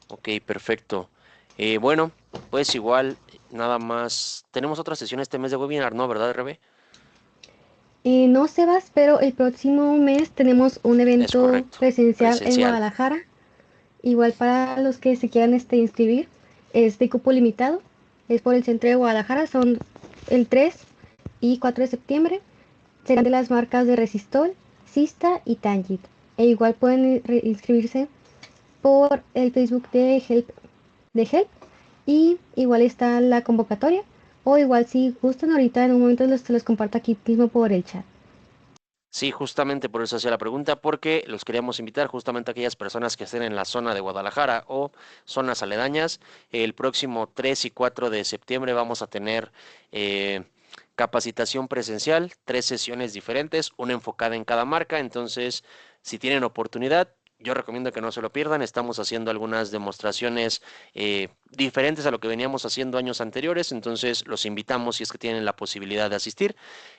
Ok, perfecto. Bueno, pues igual, nada más. Tenemos otra sesión este mes de webinar, ¿no? ¿Verdad, Rebe? no, Sebas, pero el próximo mes tenemos un Es evento correcto, presencial en presencial. Guadalajara. Igual para los que se quieran inscribir, es de cupo limitado. Es por el centro de Guadalajara, son el 3 y 4 de septiembre. Serán de las marcas de Resistol, Sista y Tangit. E igual pueden inscribirse por el Facebook de Help y igual está la convocatoria. O igual si gustan ahorita en un momento se los comparto aquí mismo por el chat. Sí, justamente por eso hacía la pregunta, porque los queríamos invitar justamente a aquellas personas que estén en la zona de Guadalajara o zonas aledañas. El próximo 3 y 4 de septiembre vamos a tener capacitación presencial, 3 sesiones diferentes, una enfocada en cada marca. Entonces, si tienen oportunidad, yo recomiendo que no se lo pierdan. Estamos haciendo algunas demostraciones diferentes a lo que veníamos haciendo años anteriores. Entonces, los invitamos si es que tienen la posibilidad de asistir.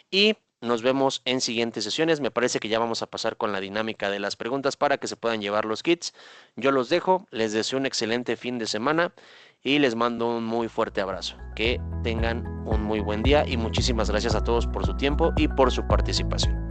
Y nos vemos en siguientes sesiones. Me parece que ya vamos a pasar con la dinámica de las preguntas para que se puedan llevar los kits. Yo los dejo, les deseo un excelente fin de semana y les mando un muy fuerte abrazo. Que tengan un muy buen día y muchísimas gracias a todos por su tiempo y por su participación.